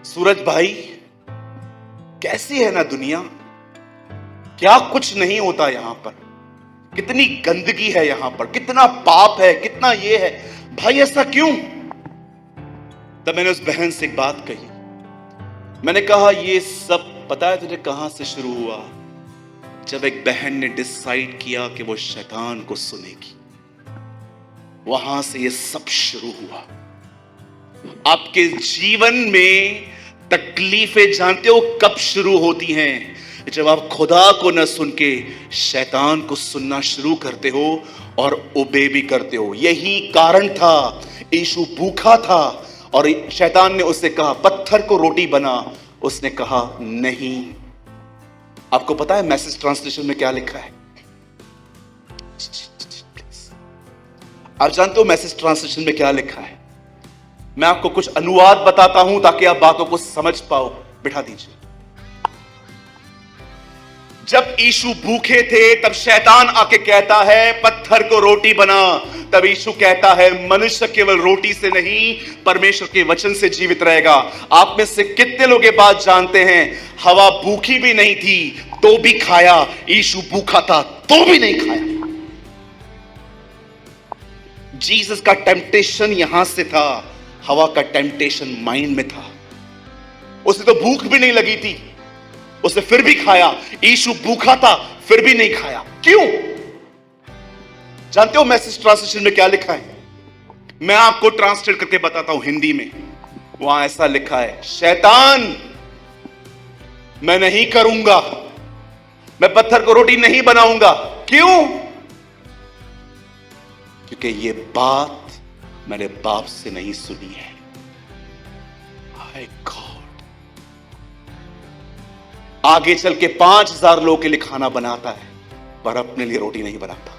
Speaker 1: सूरज भाई कैसी है ना दुनिया, क्या कुछ नहीं होता यहां पर, कितनी गंदगी है यहां पर, कितना पाप है, कितना ये है भाई, ऐसा क्यों? तब मैंने उस बहन से एक बात कही। मैंने कहा ये सब पता है तुझे कहां से शुरू हुआ? जब एक बहन ने डिसाइड किया कि वो शैतान को सुनेगी, वहां से ये सब शुरू हुआ। आपके जीवन में तकलीफें जानते हो कब शुरू होती हैं? जब आप खुदा को न सुन के शैतान को सुनना शुरू करते हो और ओबे भी करते हो। यही कारण था, यीशु भूखा था और शैतान ने उससे कहा पत्थर को रोटी बना, उसने कहा नहीं। आपको पता है मैसेज ट्रांसलेशन में क्या लिखा है? आप जानते हो मैसेज ट्रांसलेशन में क्या लिखा है? मैं आपको कुछ अनुवाद बताता हूं ताकि आप बातों को समझ पाओ। बिठा दीजिए। जब यीशु भूखे थे तब शैतान आके कहता है पत्थर को रोटी बना, तब यीशु कहता है मनुष्य केवल रोटी से नहीं परमेश्वर के वचन से जीवित रहेगा। आप में से कितने लोग ये बात जानते हैं? हवा भूखी भी नहीं थी तो भी खाया, यीशु भूखा था तो भी नहीं खाया। जीसस का टेम्पटेशन यहां से था, हवा का टेम्पटेशन माइंड में था। उसे तो भूख भी नहीं लगी थी, उसने फिर भी खाया। यीशु भूखा था फिर भी नहीं खाया। क्यों? जानते हो मैसेज ट्रांसलेशन में क्या लिखा है? मैं आपको ट्रांसलेट करके बताता हूं हिंदी में। वहां ऐसा लिखा है, शैतान मैं नहीं करूंगा, मैं पत्थर को रोटी नहीं बनाऊंगा। क्यों? क्योंकि ये बात मैंने बाप से नहीं सुनी है। हाय गॉड। आगे चल के 5000 लोगों के लिए खाना बनाता है पर अपने लिए रोटी नहीं बनाता।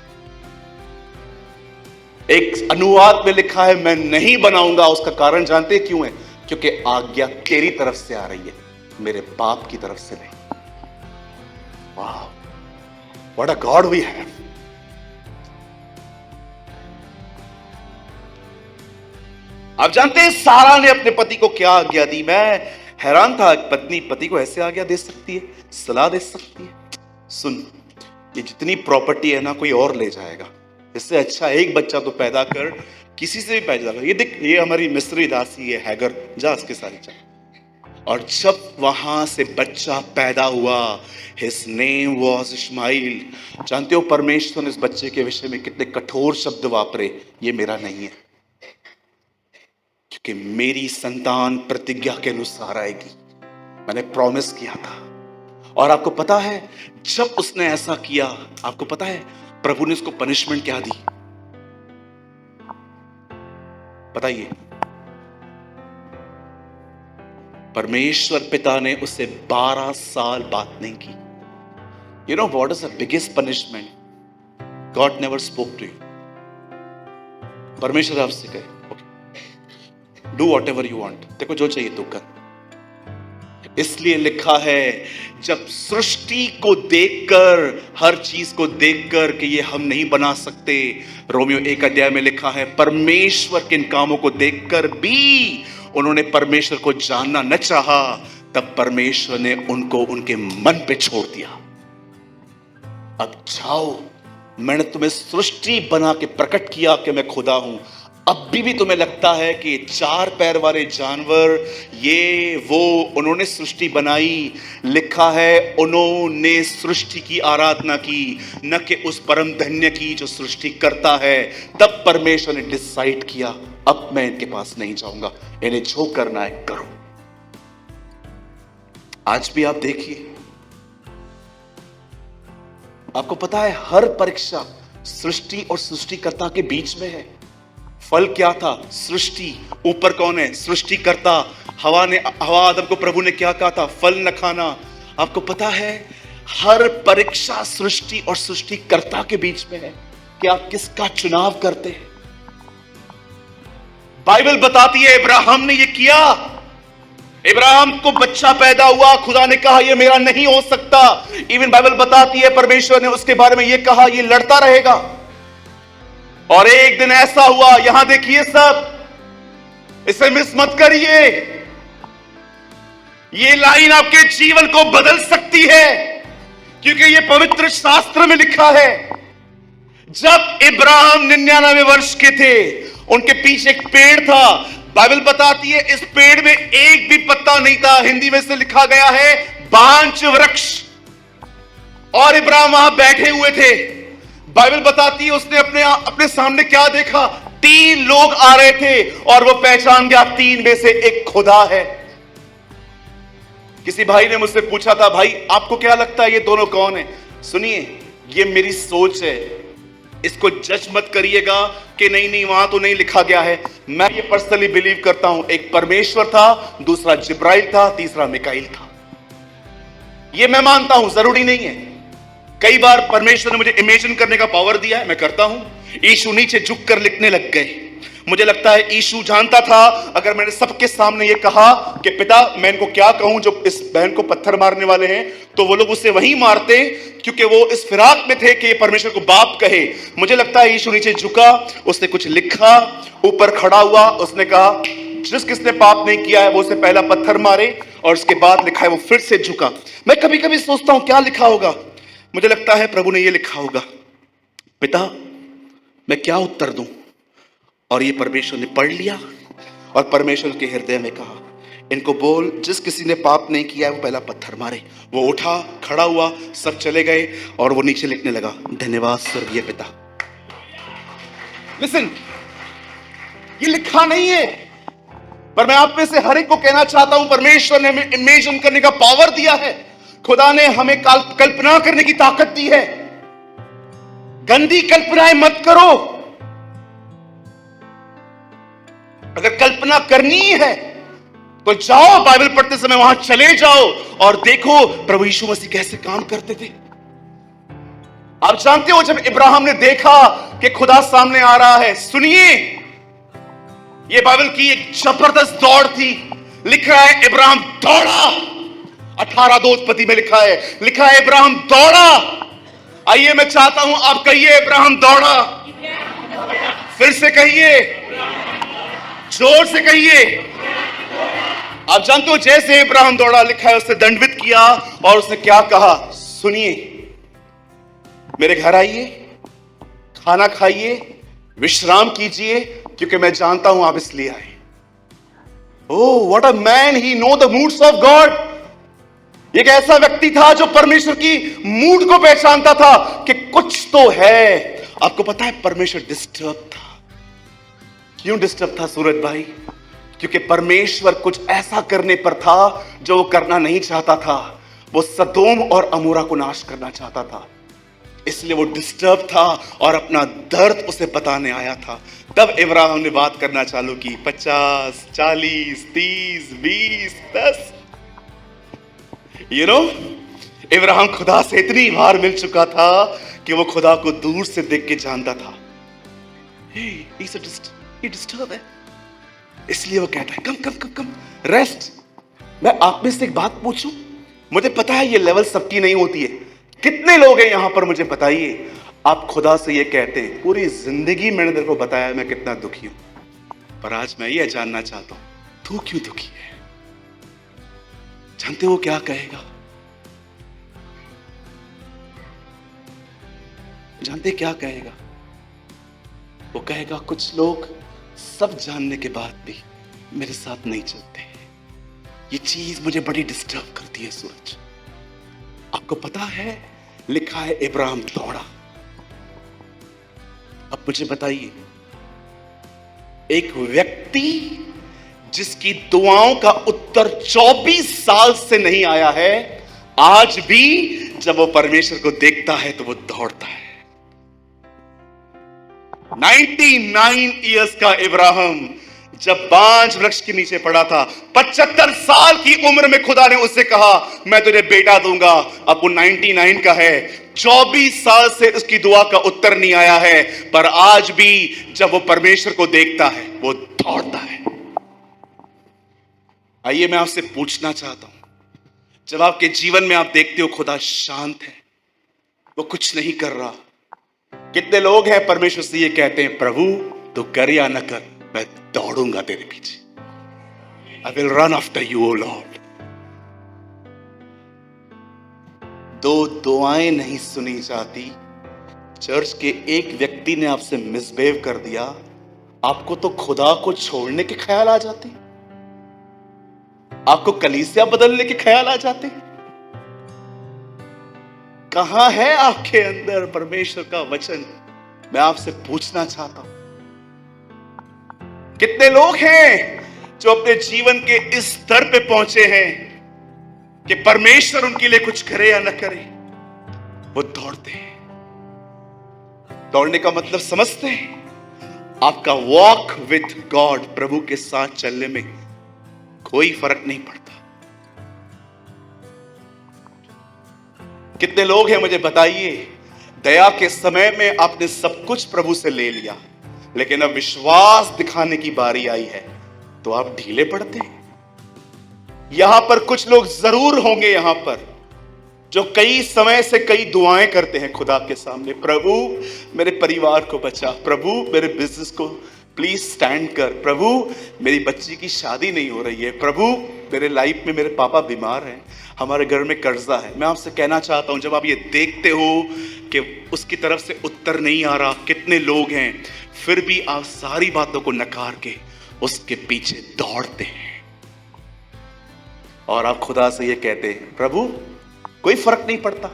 Speaker 1: एक अनुवाद में लिखा है मैं नहीं बनाऊंगा। उसका कारण जानते क्यों है? क्योंकि आज्ञा तेरी तरफ से आ रही है, मेरे बाप की तरफ से नहीं। वाह, what a God we have. आप जानते हैं सारा ने अपने पति को क्या आज्ञा दी? मैं हैरान था, पत्नी पति को ऐसे आज्ञा दे सकती है, सलाह दे सकती है? सुन, ये जितनी प्रॉपर्टी है ना कोई और ले जाएगा, इससे अच्छा एक बच्चा तो पैदा कर, किसी से भी पैदा कर। ये देख, ये हमारी मिस्री दासी है हैगर, जा इसके सारी जा। और जब वहां से बच्चा पैदा हुआ, हिज नेम वॉज इस्माइल। जानते हो परमेश्वर ने इस बच्चे के विषय में कितने कठोर शब्द वापरे? ये मेरा नहीं है, कि मेरी संतान प्रतिज्ञा के अनुसार आएगी, मैंने प्रॉमिस किया था। और आपको पता है जब उसने ऐसा किया, आपको पता है प्रभु ने उसको पनिशमेंट क्या दी? बताइए। परमेश्वर पिता ने उससे 12 साल बात नहीं की। You know what is the biggest punishment? God never spoke to you. परमेश्वर आपसे कहे do whatever you want, देखो जो चाहिए तो कर। इसलिए लिखा है जब सृष्टि को देखकर, हर चीज को देखकर कि ये हम नहीं बना सकते, रोमियो 1 अध्याय में लिखा है परमेश्वर के इन कामों को देखकर भी उन्होंने परमेश्वर को जानना न चाहा, तब परमेश्वर ने उनको उनके मन पे छोड़ दिया। अब जाओ, मैंने तुम्हें सृष्टि बना के प्रकट किया कि मैं खुदा हूं। अब भी तुम्हें लगता है कि 4 पैर वाले जानवर ये वो उन्होंने सृष्टि बनाई? लिखा है उन्होंने सृष्टि की आराधना की, न कि उस परम धन्य की जो सृष्टि करता है। तब परमेश्वर ने डिसाइड किया अब मैं इनके पास नहीं जाऊंगा, इन्हें जो करना है करो। आज भी आप देखिए, आपको पता है हर परीक्षा सृष्टि और सृष्टिकर्ता के बीच में है। फल क्या था? सृष्टि। ऊपर कौन है? सृष्टिकर्ता। हवा आदम को प्रभु ने क्या कहा था? फल न खाना। आपको पता है हर परीक्षा सृष्टि और सृष्टिकर्ता के बीच में है कि आप किसका चुनाव करते हैं। बाइबल बताती है इब्राहिम ने ये किया। इब्राहिम को बच्चा पैदा हुआ, खुदा ने कहा ये मेरा नहीं हो सकता। इवन बाइबल बताती है परमेश्वर ने उसके बारे में ये कहा ये लड़ता रहेगा। और एक दिन ऐसा हुआ, यहां देखिए सब, इसे मिस मत करिए। ये लाइन आपके जीवन को बदल सकती है, क्योंकि ये पवित्र शास्त्र में लिखा है। जब इब्राहिम 99 वर्ष के थे, उनके पीछे एक पेड़ था। बाइबल बताती है इस पेड़ में एक भी पत्ता नहीं था। हिंदी में से लिखा गया है बांझ वृक्ष। और इब्राहिम वहां बैठे हुए थे। बाइबल बताती है उसने अपने सामने क्या देखा? 3 लोग आ रहे थे और वो पहचान गया 3 में से एक खुदा है। किसी भाई ने मुझसे पूछा था, भाई आपको क्या लगता है ये दोनों कौन है? सुनिए, ये मेरी सोच है, इसको जज मत करिएगा कि नहीं वहां तो नहीं लिखा गया है। मैं ये पर्सनली बिलीव करता हूं, एक परमेश्वर था, दूसरा जिब्राइल था, तीसरा मिकाइल था। ये मैं मानता हूं, जरूरी नहीं है। कई बार परमेश्वर ने मुझे इमेजिन करने का पावर दिया है, मैं करता हूं। यीशु नीचे झुककर लिखने लग गए। मुझे लगता है यीशु जानता था अगर मैंने सबके सामने ये कहा कि पिता मैं इनको क्या कहूं जो इस बहन को पत्थर मारने वाले हैं, तो वो लोग उसे वहीं मारते, क्योंकि वो इस फिराक में थे कि परमेश्वर को बाप कहे। मुझे लगता है यीशु नीचे झुका, उसने कुछ लिखा, ऊपर खड़ा हुआ, उसने कहा जिस किसने पाप नहीं किया है वो उसे पहला पत्थर मारे, और उसके बाद लिखा है वो फिर से झुका। मैं कभी कभी सोचता हूं क्या लिखा होगा। मुझे लगता है प्रभु ने ये लिखा होगा, पिता मैं क्या उत्तर दूं? और ये परमेश्वर ने पढ़ लिया और परमेश्वर के हृदय में कहा इनको बोल जिस किसी ने पाप नहीं किया है वो पहला पत्थर मारे। वो उठा, खड़ा हुआ, सब चले गए और वो नीचे लिखने लगा, धन्यवाद स्वर्गीय पिता। लिसन, ये लिखा नहीं है, पर मैं आप में से हर एक को कहना चाहता हूं परमेश्वर ने हमें इमेजिन करने का पावर दिया है। खुदा ने हमें कल्पना करने की ताकत दी है। गंदी कल्पनाएं मत करो। अगर कल्पना करनी है तो जाओ, बाइबल पढ़ते समय वहां चले जाओ और देखो प्रभु यीशु मसीह कैसे काम करते थे। आप जानते हो जब इब्राहिम ने देखा कि खुदा सामने आ रहा है, सुनिए ये बाइबल की एक जबरदस्त दौड़ थी। लिख रहा है इब्राहिम दौड़ा, 18 उत्पत्ति में लिखा है इब्राहिम दौड़ा। आइए मैं चाहता हूं आप कहिए इब्राहिम दौड़ा। फिर से कहिए, जोर से कहिए। आप जानते हो जैसे इब्राहिम दौड़ा, लिखा है उसने दंडवत किया और उसने क्या कहा? सुनिए, मेरे घर आइए, खाना खाइए, विश्राम कीजिए, क्योंकि मैं जानता हूं आप इसलिए आए। Oh what a man, he know the moods of God. एक ऐसा व्यक्ति था जो परमेश्वर की मूड को पहचानता था कि कुछ तो है। आपको पता है परमेश्वर डिस्टर्ब था। क्यों डिस्टर्ब था सूरज भाई? क्योंकि परमेश्वर कुछ ऐसा करने पर था जो वो करना नहीं चाहता था। वो सदोम और अमोरा को नाश करना चाहता था, इसलिए वो डिस्टर्ब था और अपना दर्द उसे बताने आया था। तब इब्राहिम ने बात करना चालू की, 50, 40, 30, 20, 10। इब्राहिम खुदा से इतनी बार मिल चुका था कि वो खुदा को दूर से देख के जानता था ये डिस्टर्ब है, इसलिए वो कहता है कम कम कम कम रेस्ट। मैं आप में से एक बात पूछूं, मुझे पता है ये लेवल सबकी नहीं होती है। कितने लोग हैं यहां पर मुझे बताइए, आप खुदा से ये कहते हैं पूरी जिंदगी मैंने तेरे को बताया मैं कितना दुखी हूं, पर आज मैं ये जानना चाहता हूं तू क्यों दुखी है? जानते हो क्या कहेगा? जानते क्या कहेगा? वो कहेगा कुछ लोग सब जानने के बाद भी मेरे साथ नहीं चलते। ये चीज मुझे बड़ी डिस्टर्ब करती है सूरज। आपको पता है लिखा है इब्राहिम दौड़ा। अब मुझे बताइए, एक व्यक्ति जिसकी दुआओं का उत्तर 24 साल से नहीं आया है, आज भी जब वो परमेश्वर को देखता है तो वो दौड़ता है। 99 इयर्स का इब्राहिम जब बांझ वृक्ष के नीचे पड़ा था, 75 साल की उम्र में खुदा ने उससे कहा मैं तुझे बेटा दूंगा। अब वो 99 का है, 24 साल से उसकी दुआ का उत्तर नहीं आया है, पर आज भी जब वो परमेश्वर को देखता है वो दौड़ता है। आइए मैं आपसे पूछना चाहता हूं, जब आपके जीवन में आप देखते हो खुदा शांत है, वो कुछ नहीं कर रहा, कितने लोग हैं परमेश्वर से ये कहते हैं प्रभु तू कर या न कर, मैं दौड़ूंगा तेरे पीछे। I will run after you, O Lord. दो दुआएं नहीं सुनी जाती। चर्च के एक व्यक्ति ने आपसे मिसबिहेव कर दिया, आपको तो खुदा को छोड़ने के ख्याल आ जाते, आपको कलीसिया बदलने के ख्याल आ जाते। कहां है आपके अंदर परमेश्वर का वचन? मैं आपसे पूछना चाहता हूं, कितने लोग हैं जो अपने जीवन के इस स्तर पे पहुंचे हैं कि परमेश्वर उनके लिए कुछ करे या न करे, वो दौड़ते हैं। दौड़ने का मतलब समझते हैं? आपका वॉक विथ गॉड, प्रभु के साथ चलने में कोई फर्क नहीं पड़ता। कितने लोग हैं मुझे बताइए, दया के समय में आपने सब कुछ प्रभु से ले लिया, लेकिन अब विश्वास दिखाने की बारी आई है तो आप ढीले पड़ते हैं। यहां पर कुछ लोग जरूर होंगे यहां पर जो कई समय से कई दुआएं करते हैं खुदा के सामने, प्रभु मेरे परिवार को बचा, प्रभु मेरे बिजनेस को प्लीज स्टैंड कर, प्रभु मेरी बच्ची की शादी नहीं हो रही है, प्रभु मेरे लाइफ में मेरे पापा बीमार हैं, हमारे घर में कर्जा है। मैं आपसे कहना चाहता हूं, जब आप ये देखते हो कि उसकी तरफ से उत्तर नहीं आ रहा, कितने लोग हैं, फिर भी आप सारी बातों को नकार के उसके पीछे दौड़ते हैं और आप खुदा से ये कहते हैं, प्रभु कोई फर्क नहीं पड़ता।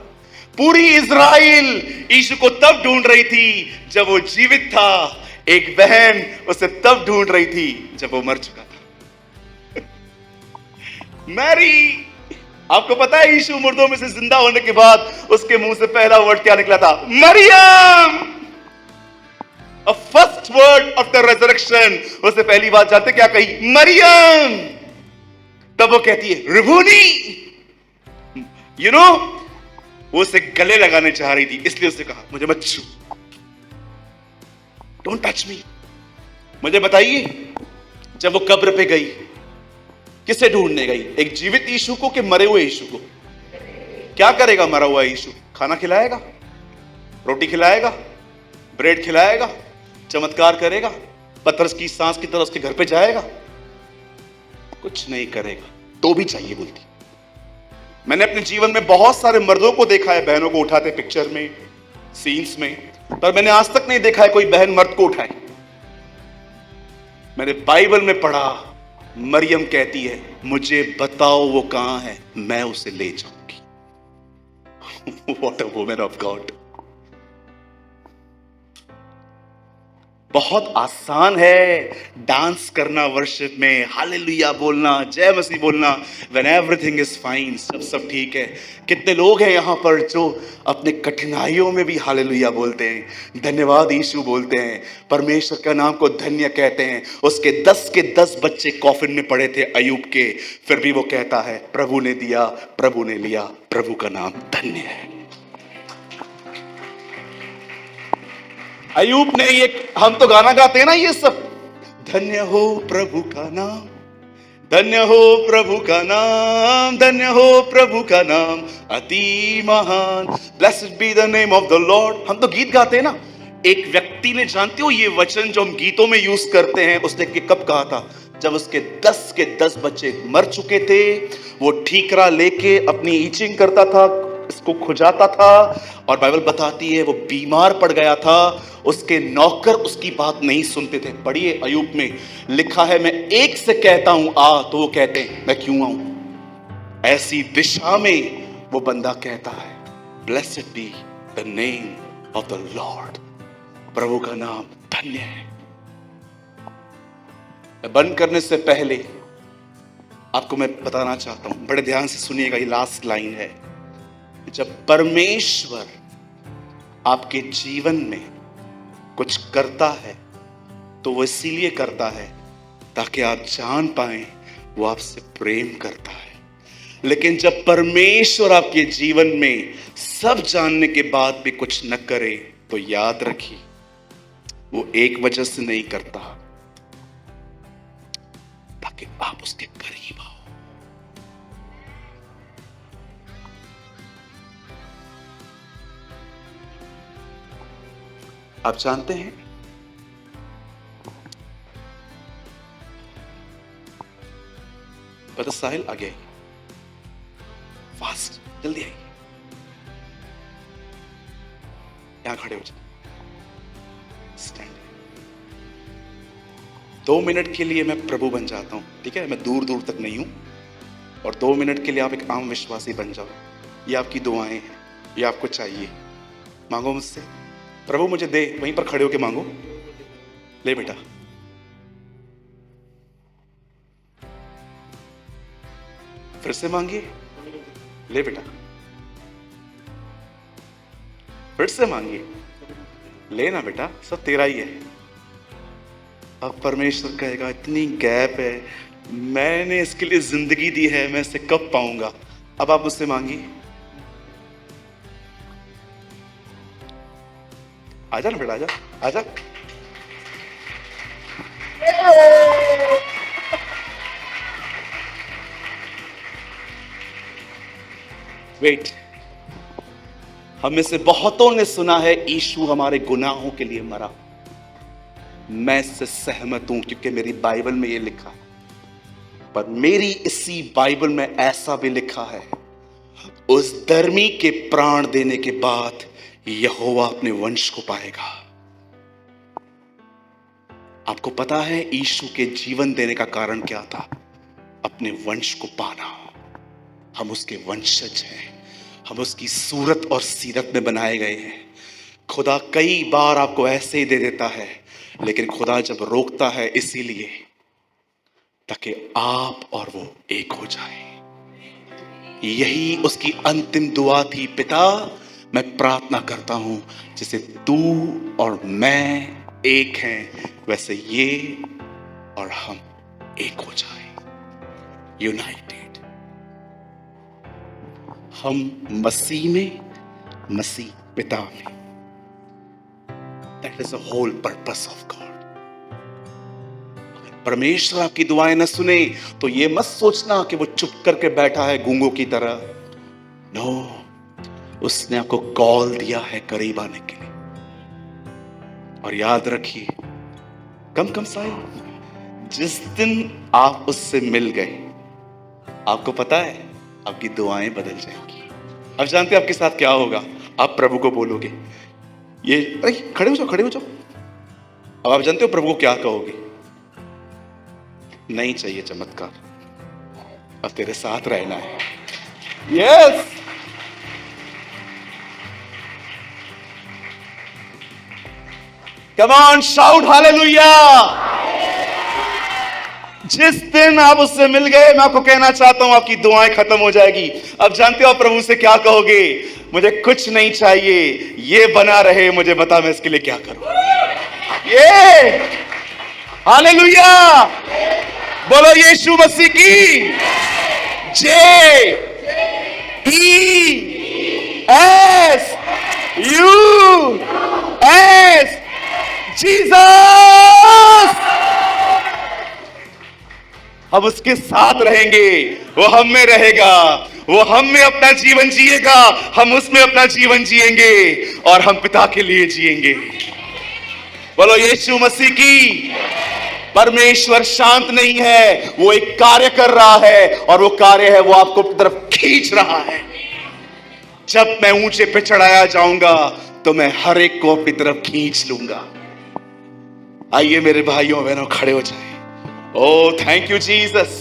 Speaker 1: पूरी इज़राइल यीशु को तब ढूंढ रही थी जब वो जीवित था, एक बहन उसे तब ढूंढ रही थी जब वो मर चुका था। मैरी, आपको पता है यीशु मुर्दों में से जिंदा होने के बाद उसके मुंह से पहला वर्ड क्या निकला था? Maryam. A first word of the resurrection, उससे पहली बात जानते क्या कही? मरियम। तब वो कहती है रबूनी। You know, वो उसे गले लगाने चाह रही थी, इसलिए उसने कहा मुझे मत छू, डोंट टच मी। मुझे बताइए, जब वो कब्र पे गई, किसे ढूंढने गई? एक जीवित यीशु को कि मरे हुए यीशु को? क्या करेगा मरा हुआ यीशु? खाना खिलाएगा, रोटी खिलाएगा, ब्रेड खिलाएगा, चमत्कार करेगा, पतरस की सांस की तरह उसके घर पे जाएगा? कुछ नहीं करेगा। तो भी चाहिए बोलती। मैंने अपने जीवन में बहुत सारे मर्दों को देखा है बहनों को उठाते पिक्चर में, सीन्स में, पर मैंने आज तक नहीं देखा है कोई बहन मर्द को उठाए। मैंने बाइबल में पढ़ा, मरियम कहती है मुझे बताओ वो कहां है, मैं उसे ले जाऊंगी। What a woman of God. बहुत आसान है डांस करना वर्शिप में, हालेलुया बोलना, जय मसीह बोलना, व्हेन एवरीथिंग इज फाइन, सब ठीक है। कितने लोग हैं यहाँ पर जो अपने कठिनाइयों में भी हालेलुया बोलते हैं, धन्यवाद यीशु बोलते हैं, परमेश्वर का नाम को धन्य कहते हैं। उसके 10 के 10 बच्चे कॉफिन में पड़े थे अय्यूब के, फिर भी वो कहता है प्रभु ने दिया, प्रभु ने लिया, प्रभु का नाम धन्य है। अय्यूब ने ये, हम तो गाना गाते हैं ना ये सब, धन्य हो प्रभु का नाम, धन्य हो प्रभु का नाम, धन्य हो प्रभु का नाम, अति महान, blessed be the name of the Lord. हम तो गीत गाते हैं ना। एक व्यक्ति ने, जानते हो ये वचन जो हम गीतों में यूज करते हैं, उसने कब कहा था? जब उसके 10 के 10 बच्चे मर चुके थे, वो ठीकरा लेके अपनी ईचिंग करता था, इसको खुजाता था, और बाइबल बताती है वो बीमार पड़ गया था, उसके नौकर उसकी बात नहीं सुनते थे। पढ़िए अय्यूब में लिखा है, मैं एक से कहता हूं आ, तो वो कहते हैं मैं क्यों आऊं। ऐसी दिशा में वो बंदा कहता है blessed be the name of the lord, प्रभु का नाम धन्य है। बंद करने से पहले आपको मैं बताना चाहता हूं, बड़े ध्यान से सुनिएगा, ये लास्ट लाइन है। जब परमेश्वर आपके जीवन में कुछ करता है तो वो इसीलिए करता है ताकि आप जान पाएं वो आपसे प्रेम करता है। लेकिन जब परमेश्वर आपके जीवन में सब जानने के बाद भी कुछ न करे तो याद रखिए वो एक वजह से नहीं करता, ताकि आप उसके करीब आओ। आप जानते हैं ब्रदर साहिल आगे आइए, फास्ट जल्दी आइए, यहां खड़े हो जाए, स्टैंड। 2 मिनट के लिए मैं प्रभु बन जाता हूं, ठीक है? मैं दूर दूर तक नहीं हूं, और 2 मिनट के लिए आप एक आम विश्वासी बन जाओ। ये आपकी दुआएं हैं, ये आपको चाहिए। मांगो मुझसे, प्रभु मुझे दे, वहीं पर खड़े होके मांगो। ले बेटा, फिर से मांगिए, ले बेटा, फिर से मांगिए, लेना बेटा, सब तेरा ही है। अब परमेश्वर कहेगा इतनी गैप है, मैंने इसके लिए जिंदगी दी है, मैं इसे कब पाऊंगा? अब आप मुझसे मांगिए। आजा ना बेटा, आजा आजा। वेट, हम में से बहुतों ने सुना है यीशु हमारे गुनाहों के लिए मरा। मैं इससे सहमत हूं क्योंकि मेरी बाइबल में ये लिखा है, पर मेरी इसी बाइबल में ऐसा भी लिखा है, उस धर्मी के प्राण देने के बाद यहोवा अपने वंश को पाएगा। आपको पता है यीशु के जीवन देने का कारण क्या था? अपने वंश को पाना। हम उसके वंशज हैं, हम उसकी सूरत और सीरत में बनाए गए हैं। खुदा कई बार आपको ऐसे ही दे देता है, लेकिन खुदा जब रोकता है इसीलिए ताकि आप और वो एक हो जाए। यही उसकी अंतिम दुआ थी, पिता मैं प्रार्थना करता हूं जैसे तू और मैं एक हैं, वैसे ये और हम एक हो जाए, यूनाइटेड। हम मसीह में, मसीह पिता में। That is the whole purpose of God. परमेश्वर आपकी दुआएं न सुने तो ये मत सोचना कि वो चुप करके बैठा है गूंगों की तरह। नो, उसने आपको कॉल दिया है करीब आने के लिए। और याद रखिए, कम साहिब, जिस दिन आप उससे मिल गए, आपको पता है आपकी दुआएं बदल जाएंगी। अब जानते हैं आपके साथ क्या होगा? आप प्रभु को बोलोगे, ये अरे खड़े हो जाओ, खड़े हो जाओ। अब आप जानते हो प्रभु को क्या कहोगे? नहीं चाहिए चमत्कार, अब तेरे साथ रहना है। Yes, come on, shout hallelujah. जिस दिन आप उससे मिल गए, मैं आपको कहना चाहता हूं आपकी दुआएं खत्म हो जाएगी। अब जानते हो आप प्रभु से क्या कहोगे? मुझे कुछ नहीं चाहिए, ये बना रहे, मुझे बता मैं इसके लिए क्या करूं। ये हालेलुया, बोलो यीशु मसीह की J E S U S, Jesus. हम उसके साथ रहेंगे, वो हम में रहेगा, वो हम में अपना जीवन जिएगा, हम उसमें अपना जीवन जिएंगे, और हम पिता के लिए जिएंगे। बोलो यीशु मसीह की। परमेश्वर शांत नहीं है, वो एक कार्य कर रहा है, और वो कार्य है वो आपको अपनी तरफ खींच रहा है। जब मैं ऊंचे पे चढ़ाया जाऊंगा तो मैं हर एक को अपनी तरफ खींच लूंगा। आइए मेरे भाइयों बहनों, खड़े हो जाए। Oh, thank you, Jesus.